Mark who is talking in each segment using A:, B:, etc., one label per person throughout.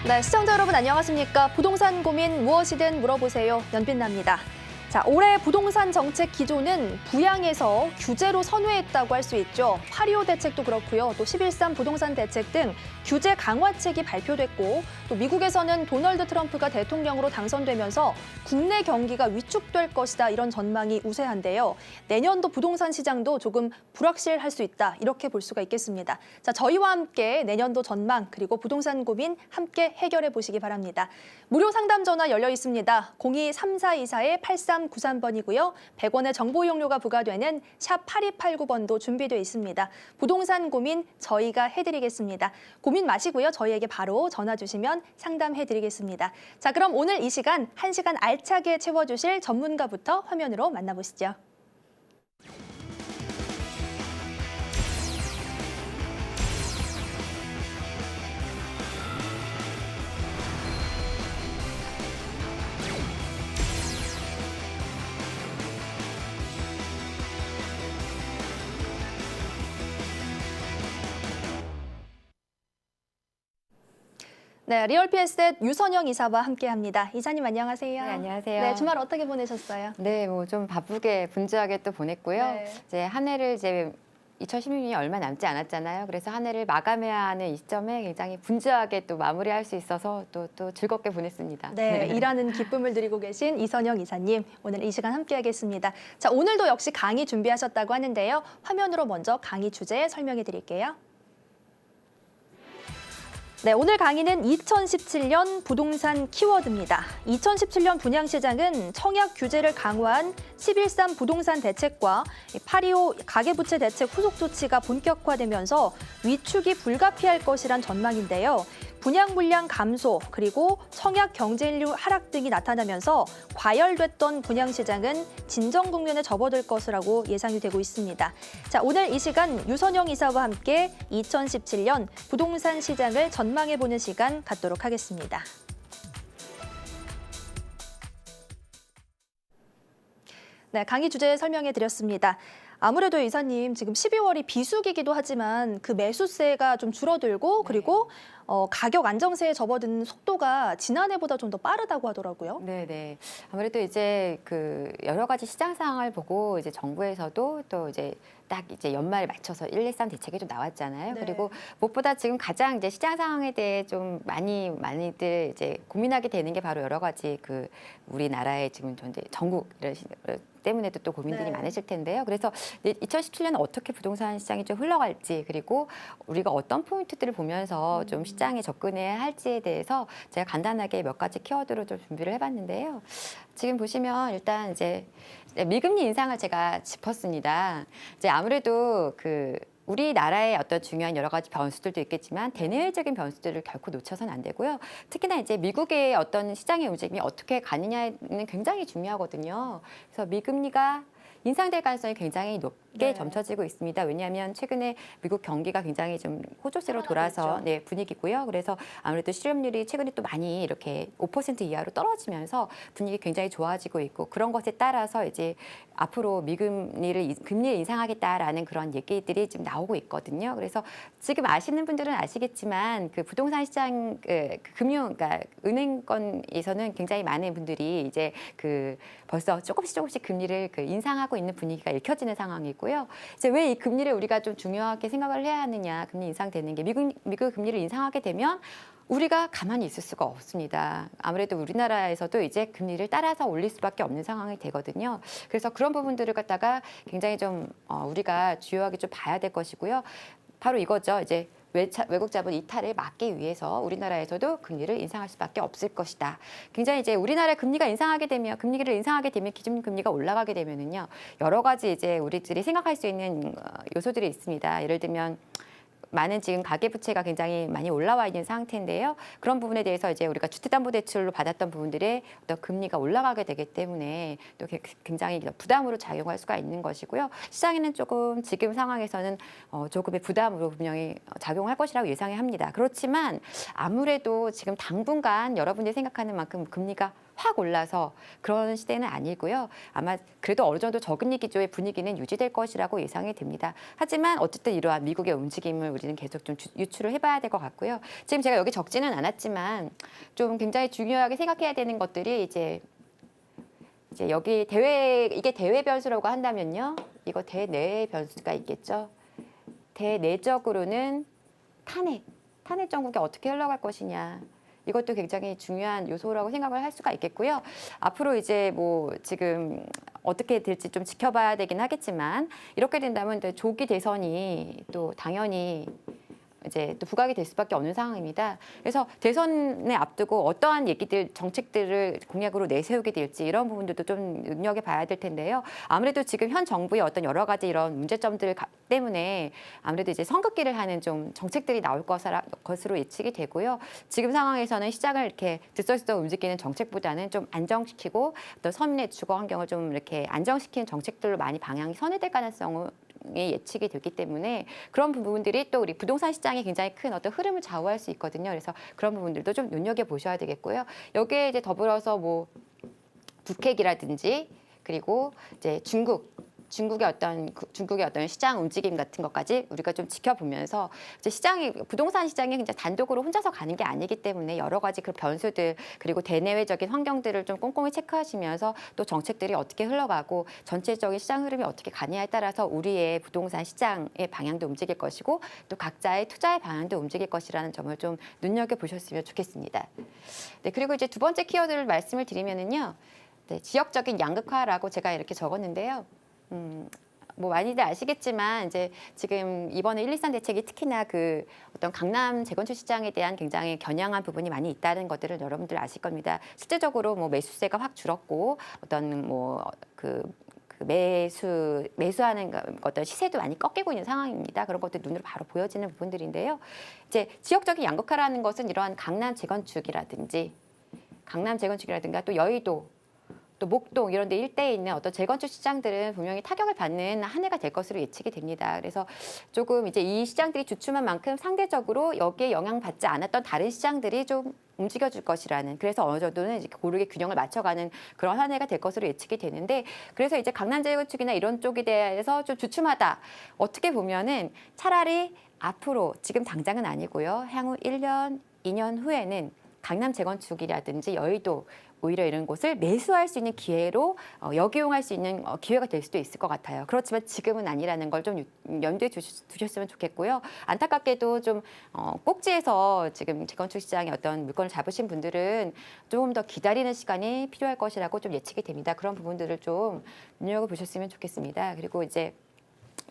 A: 네, 시청자 여러분 안녕하십니까? 부동산 고민 무엇이든 물어보세요. 연빛나입니다. 자, 올해 부동산 정책 기조는 부양에서 규제로 선회했다고 할 수 있죠. 8.25 대책도 그렇고요. 또 11.3 부동산 대책 등 규제 강화책이 발표됐고 또 미국에서는 도널드 트럼프가 대통령으로 당선되면서 국내 경기가 위축될 것이다 이런 전망이 우세한데요. 내년도 부동산 시장도 조금 불확실할 수 있다 이렇게 볼 수가 있겠습니다. 자, 저희와 함께 내년도 전망 그리고 부동산 고민 함께 해결해 보시기 바랍니다. 무료 상담 전화 열려 있습니다. 02-3424-8393번이고요. 100원의 정보 이용료가 부과되는 샵 8289번도 준비되어 있습니다. 부동산 고민 저희가 해드리겠습니다. 고민 마시고요. 저희에게 바로 전화 주시면 상담해드리겠습니다. 자, 그럼 오늘 이 시간 1시간 알차게 채워주실 전문가부터 화면으로 만나보시죠. 네, 리얼피에셋 유선영 이사와 함께합니다. 이사님 안녕하세요.
B: 네, 안녕하세요.
A: 네, 주말 어떻게 보내셨어요?
B: 네, 뭐 좀 바쁘게 분주하게 또 보냈고요.
A: 네.
B: 이제 한 해를 이제 2016년이 얼마 남지 않았잖아요. 그래서 한 해를 마감해야 하는 이 시점에 굉장히 분주하게 또 마무리할 수 있어서 또 즐겁게 보냈습니다.
A: 네, 일하는 기쁨을 드리고 계신 이선영 이사님, 오늘 이 시간 함께하겠습니다. 자, 오늘도 역시 강의 준비하셨다고 하는데요. 화면으로 먼저 강의 주제 설명해 드릴게요. 네, 오늘 강의는 2017년 부동산 키워드입니다. 2017년 분양시장은 청약 규제를 강화한 11.3 부동산 대책과 8.25 가계부채 대책 후속 조치가 본격화되면서 위축이 불가피할 것이란 전망인데요. 분양 물량 감소 그리고 청약 경쟁률 하락 등이 나타나면서 과열됐던 분양시장은 진정 국면에 접어들 것이라고 예상이 되고 있습니다. 자, 오늘 이 시간 유선영 이사와 함께 2017년 부동산 시장을 전망해보는 시간 갖도록 하겠습니다. 네, 강의 주제 설명해 드렸습니다. 아무래도 이사님 지금 12월이 비수기이기도 하지만 그 매수세가 좀 줄어들고 그리고 가격 안정세에 접어드는 속도가 지난해보다 좀 더 빠르다고 하더라고요.
B: 네. 아무래도 이제 그 여러 가지 시장 상황을 보고 이제 정부에서도 또 이제 딱 이제 연말에 맞춰서 113 대책이 좀 나왔잖아요.
A: 네.
B: 그리고 무엇보다 지금 가장 이제 시장 상황에 대해 좀 많이들 이제 고민하게 되는 게 바로 여러 가지 그 우리나라의 지금 현재 전국 이런 때문에도 또 고민들이
A: 네.
B: 많으실 텐데요. 그래서 2017년은 어떻게 부동산 시장이 좀 흘러갈지 그리고 우리가 어떤 포인트들을 보면서 좀 시장에 접근해야 할지에 대해서 제가 간단하게 몇 가지 키워드로 좀 준비를 해봤는데요. 지금 보시면 일단 이제 미금리 인상을 제가 짚었습니다. 이제 아무래도 그 우리나라의 어떤 중요한 여러 가지 변수들도 있겠지만 대내외적인 변수들을 결코 놓쳐서는 안 되고요. 특히나 이제 미국의 어떤 시장의 움직임이 어떻게 가느냐는 굉장히 중요하거든요. 그래서 미금리가 인상될 가능성이 굉장히 높게
A: 네.
B: 점쳐지고 있습니다. 왜냐하면 최근에 미국 경기가 굉장히 좀 호조세로 돌아서 분위기고요. 그래서 아무래도 실업률이 최근에 또 많이 이렇게 5% 이하로 떨어지면서 분위기 굉장히 좋아지고 있고 그런 것에 따라서 이제 앞으로 금리를 인상하겠다라는 그런 얘기들이 지금 나오고 있거든요. 그래서 지금 아시는 분들은 아시겠지만 그 부동산 시장 그러니까 은행권에서는 굉장히 많은 분들이 이제 그 벌써 조금씩 금리를 인상하고 있는 분위기가 읽혀지는 상황이고요. 이제 왜 이 금리를 우리가 좀 중요하게 생각을 해야 하느냐, 금리 인상되는 게 미국 금리를 인상하게 되면 우리가 가만히 있을 수가 없습니다. 아무래도 우리나라에서도 이제 금리를 따라서 올릴 수밖에 없는 상황이 되거든요. 그래서 그런 부분들을 갖다가 굉장히 좀 우리가 주요하게 좀 봐야 될 것이고요. 바로 이거죠. 이제 외국 자본 이탈을 막기 위해서 우리나라에서도 금리를 인상할 수밖에 없을 것이다. 굉장히 이제 우리나라 금리를 인상하게 되면 기준금리가 올라가게 되면은요 여러 가지 이제 우리들이 생각할 수 있는 요소들이 있습니다. 예를 들면 많은 지금 가계부채가 굉장히 많이 올라와 있는 상태인데요. 그런 부분에 대해서 이제 우리가 주택담보대출로 받았던 부분들의 어떤 금리가 올라가게 되기 때문에 또 굉장히 부담으로 작용할 수가 있는 것이고요. 시장에는 조금 지금 상황에서는 조금의 부담으로 분명히 작용할 것이라고 예상을 합니다. 그렇지만 아무래도 지금 당분간 여러분들이 생각하는 만큼 금리가 확 올라서 그런 시대는 아니고요. 아마 그래도 어느 정도 저금리 기조의 분위기는 유지될 것이라고 예상이 됩니다. 하지만 어쨌든 이러한 미국의 움직임을 우리는 계속 좀 유추를 해봐야 될 것 같고요. 지금 제가 여기 적지는 않았지만 좀 굉장히 중요하게 생각해야 되는 것들이 이제 여기 이게 대외 변수라고 한다면요. 이거 대내 변수가 있겠죠. 대내적으로는 탄핵 정국이 어떻게 흘러갈 것이냐. 이것도 굉장히 중요한 요소라고 생각을 할 수가 있겠고요. 앞으로 이제 뭐 지금 어떻게 될지 좀 지켜봐야 되긴 하겠지만 이렇게 된다면 조기 대선이 또 당연히 이제 또 부각이 될 수밖에 없는 상황입니다. 그래서 대선에 앞두고 어떠한 정책들을 공약으로 내세우게 될지 이런 부분들도 좀 눈여겨봐야 될 텐데요. 아무래도 지금 현 정부의 어떤 여러 가지 이런 문제점들 때문에 아무래도 이제 선긋기를 하는 좀 정책들이 나올 것으로 예측이 되고요. 지금 상황에서는 시장을 이렇게 들썩들썩 움직이는 정책보다는 좀 안정시키고 또 서민의 주거 환경을 좀 이렇게 안정시키는 정책들로 많이 방향이 선회될 가능성을 예측이 되기 때문에 그런 부분들이 또 우리 부동산 시장에 굉장히 큰 어떤 흐름을 좌우할 수 있거든요. 그래서 그런 부분들도 좀 눈여겨 보셔야 되겠고요. 여기에 이제 더불어서 뭐 북핵이라든지 그리고 이제 중국의 어떤 시장 움직임 같은 것까지 우리가 좀 지켜보면서 이제 부동산 시장이 굉장히 단독으로 혼자서 가는 게 아니기 때문에 여러 가지 그 변수들 그리고 대내외적인 환경들을 좀 꼼꼼히 체크하시면서 또 정책들이 어떻게 흘러가고 전체적인 시장 흐름이 어떻게 가냐에 따라서 우리의 부동산 시장의 방향도 움직일 것이고 또 각자의 투자의 방향도 움직일 것이라는 점을 좀 눈여겨 보셨으면 좋겠습니다. 네, 그리고 이제 두 번째 키워드를 말씀을 드리면은요, 네, 지역적인 양극화라고 제가 이렇게 적었는데요. 뭐 많이들 아시겠지만 이제 지금 이번에 123 대책이 특히나 그 어떤 강남 재건축 시장에 대한 굉장히 겨냥한 부분이 많이 있다는 것들을 여러분들 아실 겁니다. 실제적으로 뭐 매수세가 확 줄었고 어떤 뭐 매수하는 어떤 시세도 많이 꺾이고 있는 상황입니다. 그런 것들 눈으로 바로 보여지는 부분들인데요. 이제 지역적인 양극화라는 것은 이러한 강남 재건축이라든가 또 여의도 또 목동 이런 데 일대에 있는 어떤 재건축 시장들은 분명히 타격을 받는 한 해가 될 것으로 예측이 됩니다. 그래서 조금 이제 이 시장들이 주춤한 만큼 상대적으로 여기에 영향받지 않았던 다른 시장들이 좀 움직여줄 것이라는, 그래서 어느 정도는 이제 고르게 균형을 맞춰가는 그런 한 해가 될 것으로 예측이 되는데, 그래서 이제 강남 재건축이나 이런 쪽에 대해서 좀 주춤하다. 어떻게 보면은 차라리 앞으로 지금 당장은 아니고요. 향후 1년, 2년 후에는 강남 재건축이라든지 여의도 오히려 이런 곳을 매수할 수 있는 기회로 역이용할 수 있는 기회가 될 수도 있을 것 같아요. 그렇지만 지금은 아니라는 걸 좀 염두에 두셨으면 좋겠고요. 안타깝게도 좀 꼭지에서 지금 재건축 시장에 어떤 물건을 잡으신 분들은 조금 더 기다리는 시간이 필요할 것이라고 좀 예측이 됩니다. 그런 부분들을 좀 눈여겨보셨으면 좋겠습니다. 그리고 이제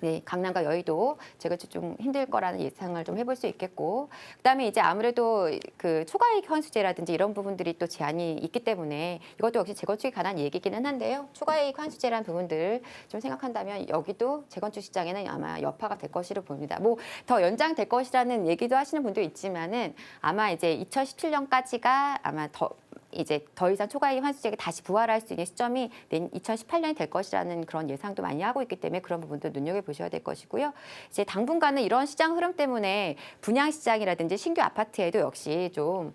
B: 네, 강남과 여의도 재건축 좀 힘들 거라는 예상을 좀 해볼 수 있겠고, 그다음에 이제 아무래도 그 초과이익 환수제라든지 이런 부분들이 또 제한이 있기 때문에 이것도 역시 재건축에 관한 얘기기는 한데요. 초과이익 환수제라는 부분들 좀 생각한다면 여기도 재건축 시장에는 아마 여파가 될 것으로 보입니다. 뭐 더 연장될 것이라는 얘기도 하시는 분도 있지만은 아마 이제 2017년까지가 아마 더 이상 초과이익 환수제가 다시 부활할 수 있는 시점이 2018년이 될 것이라는 그런 예상도 많이 하고 있기 때문에 그런 부분도 눈여겨보셔야 될 것이고요. 이제 당분간은 이런 시장 흐름 때문에 분양시장이라든지 신규 아파트에도 역시 좀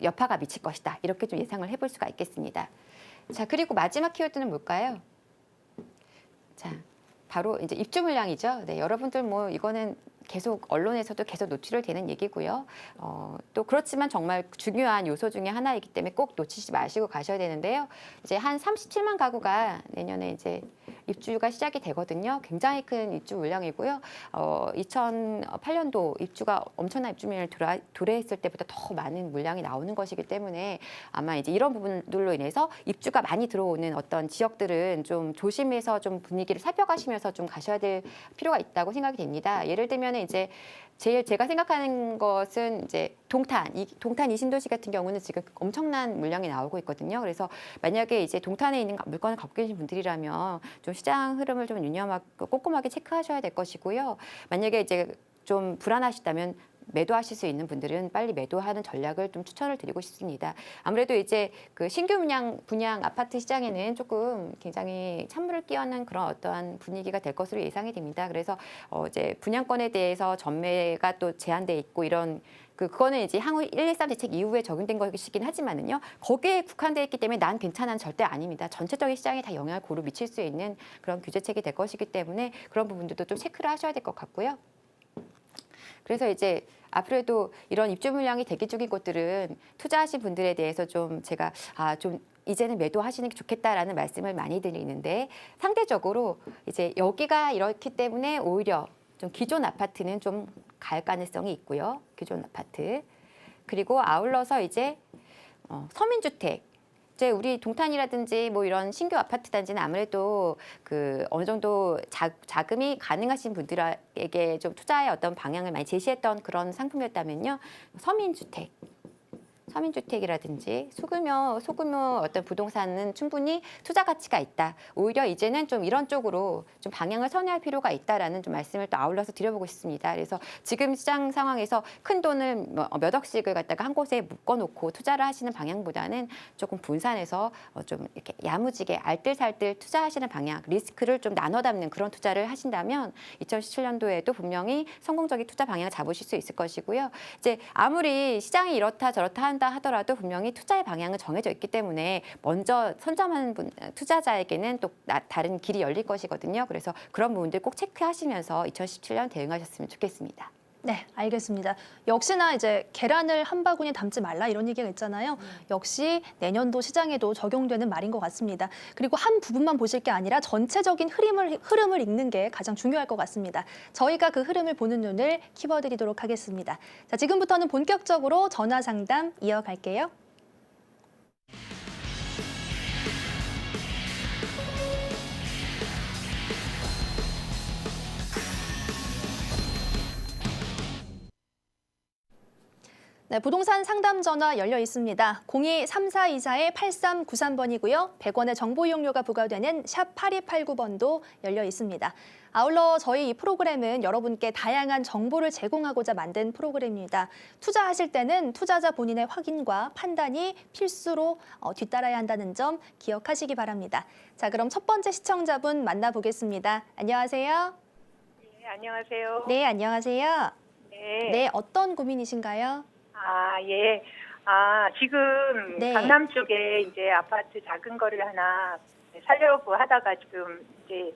B: 여파가 미칠 것이다. 이렇게 좀 예상을 해볼 수가 있겠습니다. 자, 그리고 마지막 키워드는 뭘까요? 자, 바로 이제 입주 물량이죠. 네, 여러분들 뭐 이거는 계속 언론에서도 계속 노출을 되는 얘기고요. 또 그렇지만 정말 중요한 요소 중에 하나이기 때문에 꼭 놓치지 마시고 가셔야 되는데요. 이제 한 37만 가구가 내년에 이제 입주가 시작이 되거든요. 굉장히 큰 입주 물량이고요. 2008년도 입주가 엄청난 입주 물량을 도래했을 때보다 더 많은 물량이 나오는 것이기 때문에 아마 이제 이런 부분들로 인해서 입주가 많이 들어오는 어떤 지역들은 좀 조심해서 좀 분위기를 살펴가시면서 좀 가셔야 될 필요가 있다고 생각이 됩니다. 예를 들면 이제 제가 생각하는 것은 이제 동탄 이 신도시 같은 경우는 지금 엄청난 물량이 나오고 있거든요. 그래서 만약에 이제 동탄에 있는 물건을 갖고 계신 분들이라면 좀 시장 흐름을 좀 꼼꼼하게 체크하셔야 될 것이고요. 만약에 이제 좀 불안하시다면 매도하실 수 있는 분들은 빨리 매도하는 전략을 좀 추천을 드리고 싶습니다. 아무래도 이제 그 신규 분양 아파트 시장에는 조금 굉장히 찬물을 끼얹는 그런 어떠한 분위기가 될 것으로 예상이 됩니다. 그래서 이제 분양권에 대해서 전매가 또 제한돼 있고 이런 그거는 이제 향후 113 대책 이후에 적용된 것이긴 하지만은요. 거기에 국한되어 있기 때문에 난 괜찮아는 절대 아닙니다. 전체적인 시장에 다 영향을 고루 미칠 수 있는 그런 규제책이 될 것이기 때문에 그런 부분들도 좀 체크를 하셔야 될 것 같고요. 그래서 이제 앞으로도 이런 입주 물량이 대기 중인 곳들은 투자하신 분들에 대해서 좀 제가 좀 이제는 매도하시는 게 좋겠다라는 말씀을 많이 드리는데 상대적으로 이제 여기가 이렇기 때문에 오히려 좀 기존 아파트는 좀 갈 가능성이 있고요. 기존 아파트. 그리고 아울러서 이제 서민주택. 이제 우리 동탄이라든지 뭐 이런 신규 아파트 단지는 아무래도 그 어느 정도 자금이 가능하신 분들에게 좀 투자의 어떤 방향을 많이 제시했던 그런 상품이었다면요. 서민주택이라든지 소규모 어떤 부동산은 충분히 투자 가치가 있다. 오히려 이제는 좀 이런 쪽으로 좀 방향을 선회할 필요가 있다라는 좀 말씀을 또 아울러서 드려보고 싶습니다. 그래서 지금 시장 상황에서 큰 돈을 몇 억씩을 갖다가 한 곳에 묶어놓고 투자를 하시는 방향보다는 조금 분산해서 좀 이렇게 야무지게 알뜰살뜰 투자하시는 방향, 리스크를 좀 나눠 담는 그런 투자를 하신다면 2017년도에도 분명히 성공적인 투자 방향을 잡으실 수 있을 것이고요. 이제 아무리 시장이 이렇다 저렇다 한다 하더라도 분명히 투자의 방향은 정해져 있기 때문에 먼저 선점하는 투자자에게는 또 다른 길이 열릴 것이거든요. 그래서 그런 부분들 꼭 체크하시면서 2017년 대응하셨으면 좋겠습니다.
A: 네, 알겠습니다. 역시나 이제 계란을 한 바구니에 담지 말라 이런 얘기가 있잖아요. 역시 내년도 시장에도 적용되는 말인 것 같습니다. 그리고 한 부분만 보실 게 아니라 전체적인 흐름을 읽는 게 가장 중요할 것 같습니다. 저희가 그 흐름을 보는 눈을 키워드리도록 하겠습니다. 자, 지금부터는 본격적으로 전화 상담 이어갈게요. 네, 부동산 상담 전화 열려 있습니다. 02-3424-8393번이고요. 100원의 정보 이용료가 부과되는 샵 8289번도 열려 있습니다. 아울러 저희 이 프로그램은 여러분께 다양한 정보를 제공하고자 만든 프로그램입니다. 투자하실 때는 투자자 본인의 확인과 판단이 필수로 뒤따라야 한다는 점 기억하시기 바랍니다. 자, 그럼 첫 번째 시청자분 만나보겠습니다. 안녕하세요.
C: 네, 안녕하세요.
A: 네, 안녕하세요.
C: 네.
A: 네, 어떤 고민이신가요?
C: 예. 지금
A: 네.
C: 강남 쪽에 이제 아파트 작은 거를 하나 살려고 하다가 지금 이제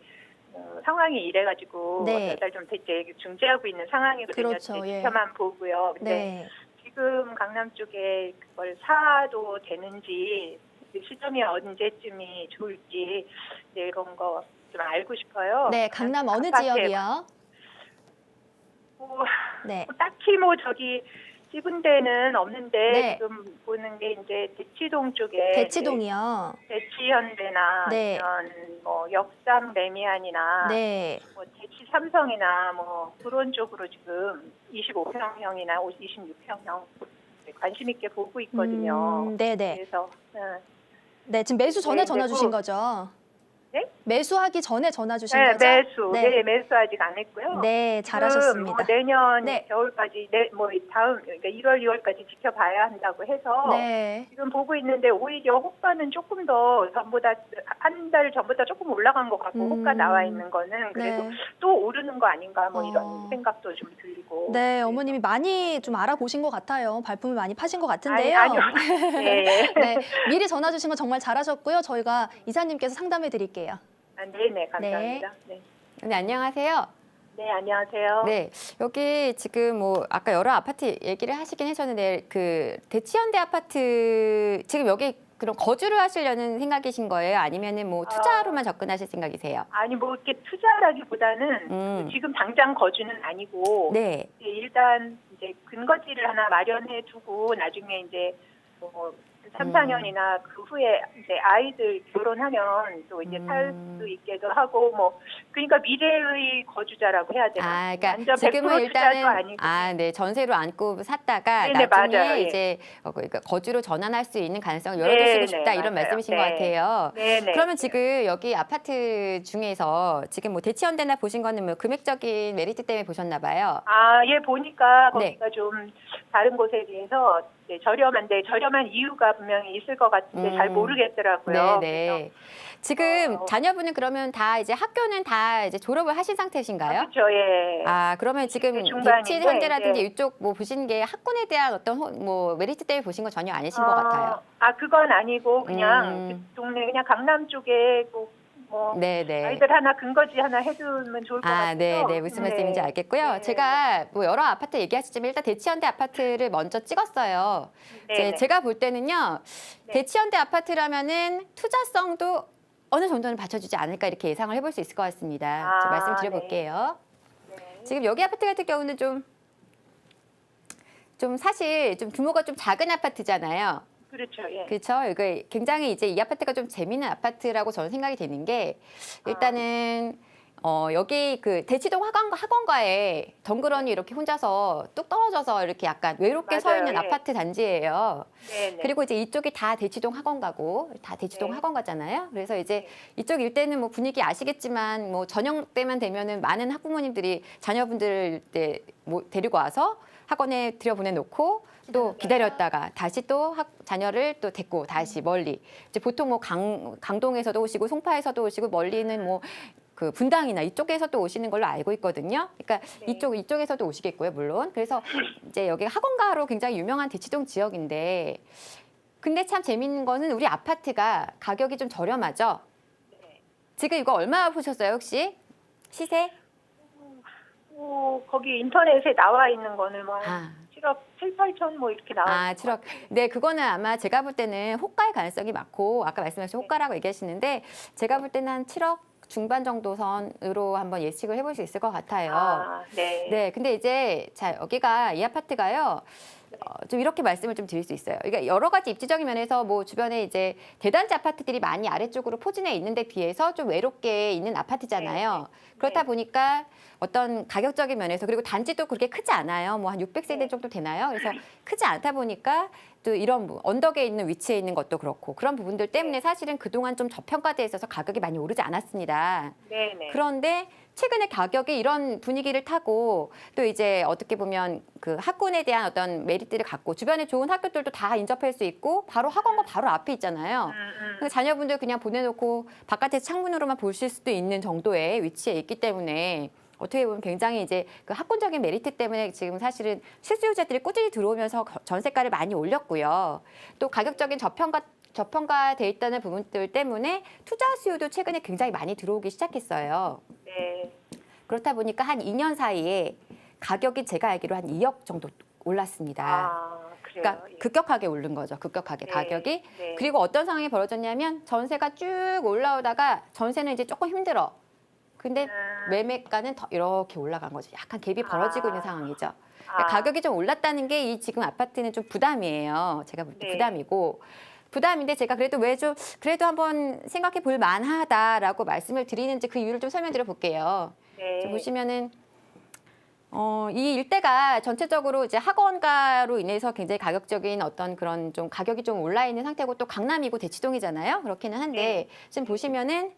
C: 상황이 이래가지고
A: 네.
C: 몇 달 좀 됐지 중지하고 있는 상황이거든요.
A: 그렇죠, 예.
C: 지켜만 보고요. 근데
A: 네.
C: 지금 강남 쪽에 그걸 사도 되는지 시점이 언제쯤이 좋을지 이제 이런 거 좀 알고 싶어요.
A: 네, 강남 어느
C: 아파트에
A: 지역이요?
C: 뭐,
A: 네.
C: 딱히 뭐 저기 집은 데는 없는데
A: 네.
C: 지금 보는 게 이제 대치동 쪽에
A: 대치동이요.
C: 대치현대나
A: 네.
C: 아니면 뭐 역삼 레미안이나
A: 네.
C: 뭐 대치 삼성이나 뭐 그런 쪽으로 지금 25평형이나 26평형 관심 있게 보고 있거든요.
A: 네네.
C: 그래서
A: 네, 지금 매수 전에
C: 네,
A: 전화
C: 네,
A: 주신
C: 그-
A: 거죠?
C: 네?
A: 매수하기 전에 전화 주신
C: 네,
A: 거죠?
C: 매수.
A: 네.
C: 네, 매수 아직 안 했고요.
A: 네,
C: 지금
A: 잘하셨습니다.
C: 뭐 내년
A: 네.
C: 겨울까지 뭐 다음 그러니까 1월, 2월까지 지켜봐야 한다고 해서
A: 네.
C: 지금 보고 있는데 오히려 호가는 조금 더 전보다 한 달 전보다 조금 올라간 것 같고 호가 나와 있는 거는 그래도
A: 네.
C: 또 오르는 거 아닌가 뭐 이런
A: 어.
C: 생각도 좀 들고.
A: 네, 어머님이 많이 좀 알아보신 것 같아요. 발품을 많이 파신 것 같은데요.
C: 아니요. 네.
A: 네, 미리 전화 주신 거 정말 잘하셨고요. 저희가 이사님께서 상담해 드릴게요.
C: 네네 감사합니다. 네.
B: 네, 안녕하세요.
C: 네, 안녕하세요.
B: 네, 여기 지금 뭐 아까 여러 아파트 얘기를 하시긴 하셨는데 그 대치현대 아파트 지금 여기 그럼 거주를 하시려는 생각이신 거예요? 아니면은 뭐 투자로만 접근하실 생각이세요?
C: 아니 뭐 이렇게 투자라기보다는 지금 당장 거주는 아니고
B: 네.
C: 일단 이제 근거지를 하나 마련해 두고 나중에 이제 뭐 3, 4년이나 그 후에 이제 아이들 결혼하면 또 이제 살 수 있게도 하고 뭐 그러니까 미래의 거주자라고 해야 되나?
B: 그러니까
C: 완전
B: 지금은
C: 100% 투자도
B: 일단은
C: 아니고.
B: 네, 전세로 안고 샀다가
C: 네네,
B: 나중에
C: 맞아요. 예.
B: 이제 그러니까 거주로 전환할 수 있는 가능성을 열어두시고
C: 네네,
B: 싶다 이런
C: 맞아요.
B: 말씀이신
C: 네.
B: 것 같아요.
C: 네네.
B: 그러면 지금 여기 아파트 중에서 지금 뭐 대치현대나 보신 거는 뭐 금액적인 메리트 때문에 보셨나 봐요.
C: 예, 보니까
B: 네.
C: 거기가 좀 다른 곳에 비해서 이제 저렴한데 저렴한 이유가 분명히 있을 것 같은데 잘 모르겠더라고요.
B: 네네. 지금 자녀분은 그러면 다 이제 학교는 다 이제 졸업을 하신 상태신가요?
C: 그렇죠. 예.
B: 아, 그러면 지금
C: 중반인데,
B: 대치 현대라든지
C: 네.
B: 이쪽 뭐 보신 게 학군에 대한 어떤 뭐 메리트 때문에 보신 건 전혀 아니신 것 같아요.
C: 그건 아니고 그냥
B: 음.
C: 그 동네 그냥 강남 쪽에 뭐
B: 네네.
C: 아이들 하나 근거지 하나 해두면 좋을 것 같아서.
B: 네네. 무슨 말씀인지 알겠고요.
C: 네.
B: 제가 뭐 여러 아파트 얘기하시지만 일단 대치현대 아파트를 먼저 찍었어요.
C: 네네.
B: 제가 볼 때는요.
C: 네.
B: 대치현대 아파트라면은 투자성도 어느 정도는 받쳐주지 않을까 이렇게 예상을 해볼 수 있을 것 같습니다. 좀 말씀드려볼게요.
C: 네.
B: 지금 여기 아파트 같은 경우는 좀 사실 좀 규모가 좀 작은 아파트잖아요.
C: 그렇죠. 예.
B: 그렇죠. 이거 굉장히 이제 이 아파트가 좀 재미있는 아파트라고 저는 생각이 되는 게 일단은 여기 그 대치동 학원가에 덩그러니 이렇게 혼자서 뚝 떨어져서 이렇게 약간 외롭게 서
C: 맞아요.
B: 있는
C: 예.
B: 아파트 단지예요.
C: 네네.
B: 그리고 이제 이쪽이 다 대치동 학원가고 다 대치동
C: 네.
B: 학원가잖아요. 그래서 이제 이쪽 일대는 뭐 분위기 아시겠지만 뭐 저녁 때만 되면은 많은 학부모님들이 자녀분들 뭐 데리고 와서 학원에 들여보내놓고 또 기다렸다가 다시 또 자녀를 또 데리고 다시 멀리 이제 보통 뭐 강동에서도 오시고 송파에서도 오시고 멀리는 뭐 그 분당이나 이쪽에서 또 오시는 걸로 알고 있거든요. 그러니까
C: 네.
B: 이쪽에서도 오시겠고요, 물론. 그래서 이제 여기 학원가로 굉장히 유명한 대치동 지역인데, 근데 참 재밌는 거는 우리 아파트가 가격이 좀 저렴하죠.
C: 네.
B: 지금 이거 얼마 보셨어요, 혹시? 시세?
C: 거기 인터넷에 나와 있는 거는 뭐
B: 아.
C: 7억 7, 8천 뭐 이렇게 나와.
B: 7억. 네, 그거는 아마 제가 볼 때는 호가의 가능성이 많고, 아까 말씀하신 호가라고 얘기하시는데, 제가 볼 때는 한 7억 중반 정도 선으로 한번 예측을 해볼 수 있을 것 같아요.
C: 네.
B: 네, 근데 이제 자 여기가 이 아파트가요. 좀 이렇게 말씀을 좀 드릴 수 있어요. 그러니까 여러 가지 입지적인 면에서 뭐 주변에 이제 대단지 아파트들이 많이 아래쪽으로 포진해 있는데 비해서 좀 외롭게 있는 아파트잖아요. 그렇다 보니까 어떤 가격적인 면에서 그리고 단지도 그렇게 크지 않아요. 뭐 한 600세대 정도 되나요? 그래서 크지 않다 보니까 또 이런 언덕에 있는 위치에 있는 것도 그렇고 그런 부분들 때문에 사실은 그동안 좀 저평가돼 있어서 가격이 많이 오르지 않았습니다.
C: 네네.
B: 그런데 최근에 가격이 이런 분위기를 타고 또 이제 어떻게 보면 그 학군에 대한 어떤 메리트를 갖고 주변에 좋은 학교들도 다 인접할 수 있고 바로 학원과 바로 앞에 있잖아요. 그래서 자녀분들 그냥 보내놓고 바깥에서 창문으로만 보실 수도 있는 정도의 위치에 있기 때문에 어떻게 보면 굉장히 이제 그 학군적인 메리트 때문에 지금 사실은 실수요자들이 꾸준히 들어오면서 전세가를 많이 올렸고요. 또 가격적인 저평가돼 있다는 부분들 때문에 투자 수요도 최근에 굉장히 많이 들어오기 시작했어요.
C: 네.
B: 그렇다 보니까 한 2년 사이에 가격이 제가 알기로 한 2억 정도 올랐습니다.
C: 그래요.
B: 그러니까
C: 예.
B: 급격하게 오른 거죠. 급격하게
C: 네,
B: 가격이.
C: 네.
B: 그리고 어떤 상황이 벌어졌냐면 전세가 쭉 올라오다가 전세는 이제 조금 힘들어. 근데 매매가는 더 이렇게 올라간 거죠. 약간 갭이 벌어지고 있는 상황이죠. 그러니까 가격이 좀 올랐다는 게 이 지금 아파트는 좀 부담이에요. 제가 볼 때
C: 네.
B: 부담인데 제가 그래도 그래도 한번 생각해 볼 만하다라고 말씀을 드리는지 그 이유를 좀 설명드려 볼게요.
C: 네.
B: 보시면은 이 일대가 전체적으로 이제 학원가로 인해서 굉장히 가격적인 어떤 그런 좀 가격이 좀 올라 있는 상태고 또 강남이고 대치동이잖아요. 그렇기는 한데 지금 보시면은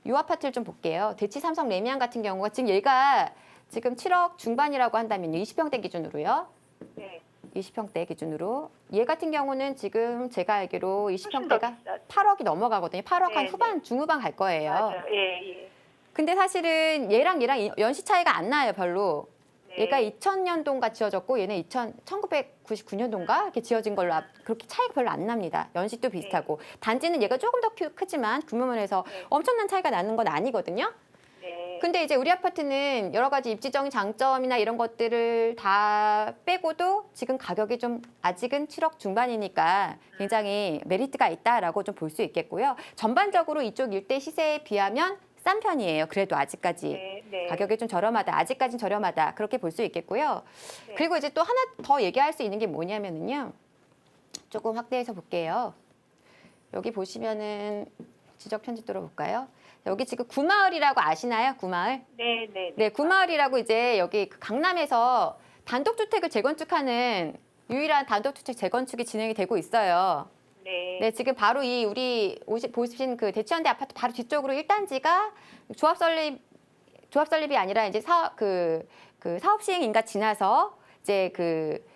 B: 이 아파트를 좀 볼게요. 대치 삼성 레미안 같은 경우가 지금 얘가 지금 7억 중반이라고 한다면요. 20평대 기준으로요.
C: 네.
B: 20평대 기준으로 얘 같은 경우는 지금 제가 알기로
C: 훨씬
B: 20평대가
C: 더 비싸죠.
B: 8억이 넘어가거든요. 8억 한
C: 네,
B: 후반, 중후반 갈 거예요.
C: 맞아요. 예, 예.
B: 근데 사실은 얘랑 연시 차이가 안 나요, 별로.
C: 네.
B: 얘가 2000년도인가 지어졌고 얘는 1999년도인가 이렇게 지어진 걸로 그렇게 차이가 별로 안 납니다. 연식도 비슷하고. 단지는 얘가 조금 더 크지만 규모면에서 엄청난 차이가 나는 건 아니거든요.
C: 네.
B: 근데 이제 우리 아파트는 여러 가지 입지적인 장점이나 이런 것들을 다 빼고도 지금 가격이 좀 아직은 7억 중반이니까 굉장히 메리트가 있다라고 좀 볼 수 있겠고요. 전반적으로 이쪽 일대 시세에 비하면 싼 편이에요. 그래도 아직까지.
C: 네.
B: 가격이 좀 저렴하다. 아직까지는 저렴하다. 그렇게 볼 수 있겠고요.
C: 네.
B: 그리고 이제 또 하나 더 얘기할 수 있는 게 뭐냐면은요. 조금 확대해서 볼게요. 여기 보시면은 지적 편집도로 볼까요? 여기 지금 구마을이라고 아시나요? 구마을?
C: 네, 네.
B: 네, 구마을이라고 이제 여기 그 강남에서 단독주택을 재건축하는 유일한 단독주택 재건축이 진행이 되고 있어요.
C: 네.
B: 네, 지금 바로 우리 보신 그 대치현대 아파트 바로 뒤쪽으로 1단지가 조합 설립이 아니라 이제 사업 시행인가 지나서 이제 그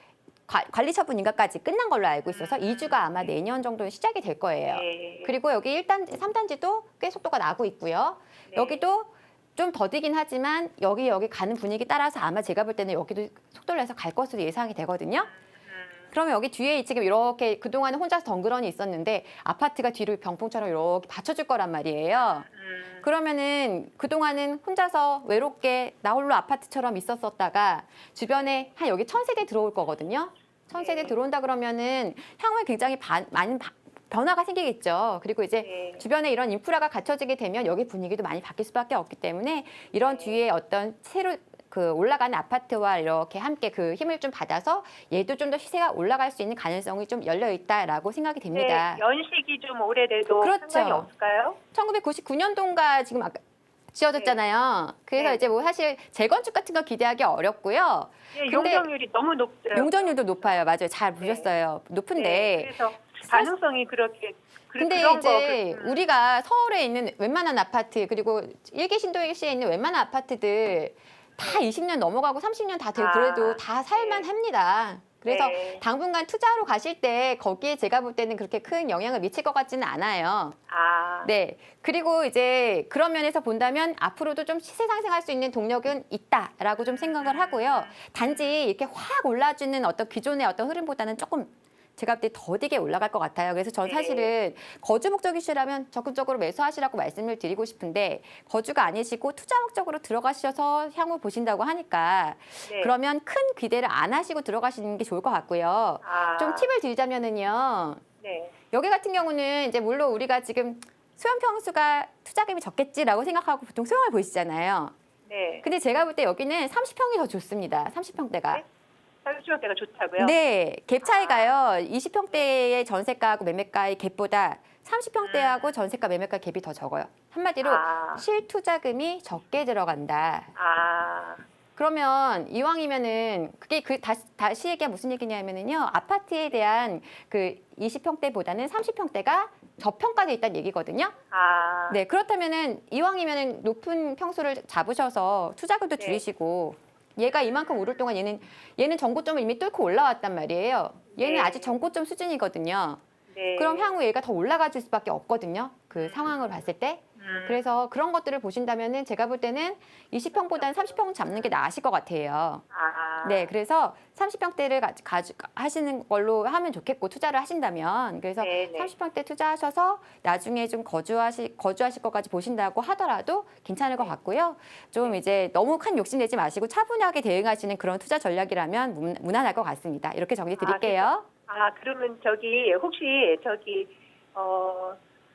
B: 관리 처분 인가까지 끝난 걸로 알고 있어서 이주가 아마 내년 정도는 시작이 될 거예요.
C: 네.
B: 그리고 여기 1단지, 3단지도 꽤 속도가 나고 있고요.
C: 네.
B: 여기도 좀 더디긴 하지만 여기 가는 분위기 따라서 아마 제가 볼 때는 여기도 속도를 내서 갈 것으로 예상이 되거든요. 그러면 여기 뒤에 지금 이렇게 그동안은 혼자서 덩그러니 있었는데 아파트가 뒤로 병풍처럼 이렇게 받쳐줄 거란 말이에요. 그러면은 그동안은 혼자서 외롭게 나 홀로 아파트처럼 있었었다가 주변에 한 여기 1000세대 들어올 거거든요. 1000세대
C: 네.
B: 들어온다 그러면은 향후에 굉장히 많은 변화가 생기겠죠. 그리고 이제
C: 네.
B: 주변에 이런 인프라가 갖춰지게 되면 여기 분위기도 많이 바뀔 수밖에 없기 때문에 이런
C: 네.
B: 뒤에 어떤 새로 그 올라가는 아파트와 이렇게 함께 그 힘을 좀 받아서 얘도 좀 더 시세가 올라갈 수 있는 가능성이 좀 열려 있다라고 생각이 됩니다.
C: 네, 연식이 좀 오래돼도
B: 그렇죠.
C: 상관이 없을까요?
B: 1999년도인가 지금 아까 지어졌잖아요. 그래서
C: 네.
B: 이제 뭐 사실 재건축 같은 거 기대하기 어렵고요.
C: 네,
B: 근데
C: 용적률이 너무 높더라고요.
B: 용적률도 높아요. 맞아요. 잘 보셨어요. 높은데
C: 네, 그래서 가능성이 그렇게
B: 근데
C: 그런
B: 이제
C: 거,
B: 우리가 서울에 있는 웬만한 아파트 그리고 일기 신도시에 있는 웬만한 아파트들 다 20년 넘어가고 30년 다 되고 그래도 다 살만합니다. 그래서
C: 네.
B: 당분간 투자로 가실 때 거기에 제가 볼 때는 그렇게 큰 영향을 미칠 것 같지는 않아요.
C: 아,
B: 네. 그리고 이제 그런 면에서 본다면 앞으로도 좀 시세 상승할 수 있는 동력은 있다라고 좀 생각을 하고요. 단지 이렇게 확 올라주는 어떤 기존의 어떤 흐름보다는 조금 제가 볼 때 더디게 올라갈 것 같아요. 그래서 전
C: 네.
B: 사실은 거주 목적이시라면 적극적으로 매수하시라고 말씀을 드리고 싶은데 거주가 아니시고 투자 목적으로 들어가셔서 향후 보신다고 하니까
C: 네.
B: 그러면 큰 기대를 안 하시고 들어가시는 게 좋을 것 같고요.
C: 아,
B: 좀 팁을 드리자면은요.
C: 네.
B: 여기 같은 경우는 이제 물론 우리가 지금 소형 평수가 투자금이 적겠지라고 생각하고 보통 소형을 보시잖아요.
C: 네.
B: 근데 제가 볼 때 여기는 30평이 더 좋습니다. 30평대가.
C: 네? 설주역대가 좋다고요?
B: 네, 갭 차이가요. 20평대의 전세가하고 매매가의 갭보다 30평대하고 전세가 매매가 갭이 더 적어요. 한마디로
C: 아.
B: 실투자금이 적게 들어간다.
C: 아,
B: 그러면 이왕이면은 그게 다시 얘기가 무슨 얘기냐면은요. 아파트에 대한 그 20평대보다는 30평대가 저평가돼 있다는 얘기거든요.
C: 아,
B: 네, 그렇다면은 이왕이면은 높은 평수를 잡으셔서 투자금도
C: 네.
B: 줄이시고 얘가 이만큼 오를 동안 얘는 전고점을 이미 뚫고 올라왔단 말이에요. 얘는
C: 네.
B: 아직 전고점 수준이거든요.
C: 네.
B: 그럼 향후 얘가 더 올라가 줄 수밖에 없거든요. 그 상황을 봤을 때. 그래서 그런 것들을 보신다면은 제가 볼 때는 20평보다는 30평 잡는 게 나으실 것 같아요.
C: 아,
B: 네, 그래서 30평대를 하시는 걸로 하면 좋겠고 투자를 하신다면 그래서
C: 네네.
B: 30평대 투자하셔서 나중에 좀 거주하실 것까지 보신다고 하더라도 괜찮을 것 같고요. 좀 이제 너무 큰 욕심 내지 마시고 차분하게 대응하시는 그런 투자 전략이라면 무난할 것 같습니다. 이렇게 정리 드릴게요.
C: 아, 그러면 혹시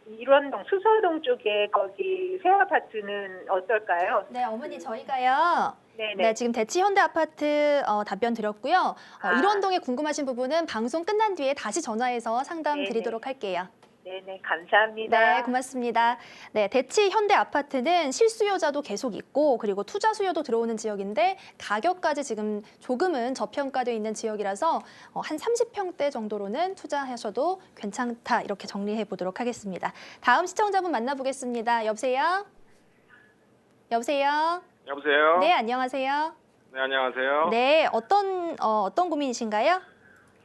C: 일원동, 수서동 쪽에 거기 새 아파트는 어떨까요?
A: 네, 어머니 저희가요.
C: 네네.
A: 네, 지금 대치 현대 아파트 답변 드렸고요. 일원동에 궁금하신 부분은 방송 끝난 뒤에 다시 전화해서 상담
C: 네네.
A: 드리도록 할게요.
C: 네네, 감사합니다.
A: 네, 고맙습니다. 네, 대치 현대 아파트는 실수요자도 계속 있고 그리고 투자 수요도 들어오는 지역인데 가격까지 지금 조금은 저평가되어 있는 지역이라서 한 30평대 정도로는 투자하셔도 괜찮다 이렇게 정리해 보도록 하겠습니다. 다음 시청자분 만나보겠습니다. 여보세요? 여보세요?
D: 여보세요?
A: 네, 안녕하세요.
D: 네, 안녕하세요.
A: 네, 어떤 고민이신가요?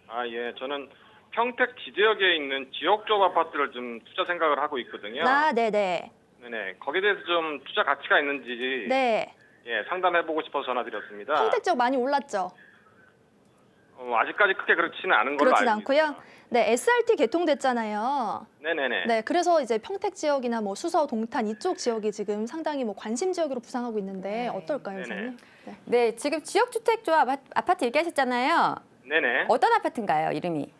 D: 아, 예. 저는 평택 지지역에 있는 지역적 아파트를 좀 투자 생각을 하고 있거든요.
A: 아, 네네.
D: 네네. 거기에 대해서 좀 투자 가치가 있는지
A: 네,
D: 예, 상담해보고 싶어서 전화드렸습니다.
A: 평택 지역 많이 올랐죠?
D: 아직까지 크게 그렇지는 않은 걸로
A: 그렇진
D: 알고
A: 않고요.
D: 있어요.
A: 네, SRT 개통됐잖아요.
D: 네네네.
A: 네, 그래서 이제 평택 지역이나 뭐 수서, 동탄 이쪽 지역이 지금 상당히 뭐 관심 지역으로 부상하고 있는데
B: 네.
A: 어떨까요,
D: 네네.
A: 선생님? 네.
B: 네, 지금 지역주택조합 아파트 얘기하셨잖아요.
D: 네네.
B: 어떤 아파트인가요, 이름이?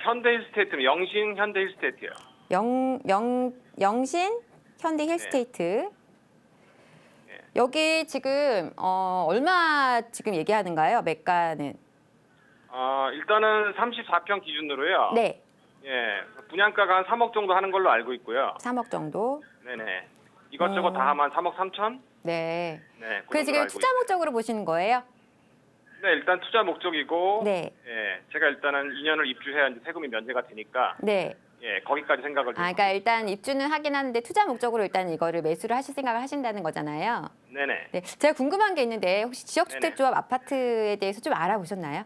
D: 현대힐스테이트, 영신 현대힐스테이트요.
B: 영신 현대 힐스테이트. 여기 지금 얼마 지금 얘기하는가요? 매가는?
D: 일단은 34평 기준으로요.
B: 네,
D: 예, 분양가가 한 3억 정도 하는 걸로 알고 있고요.
B: 3억 정도.
D: 네네. 이것저것 다 하면 3억 3천?
B: 네.
D: 네.
B: 그 지금 투자 목적으로 보시는 거예요?
D: 네, 일단 투자 목적이고,
B: 네.
D: 예, 제가 일단은 2년을 입주해야 이제 세금이 면제가 되니까,
B: 네.
D: 예, 거기까지 생각을 좀.
B: 그러니까 일단 입주는 하긴 하는데 투자 목적으로 일단 이거를 매수를 하실 생각을 하신다는 거잖아요.
D: 네네.
B: 네. 제가 궁금한 게 있는데 혹시 지역주택조합 아파트에 대해서 좀 알아보셨나요?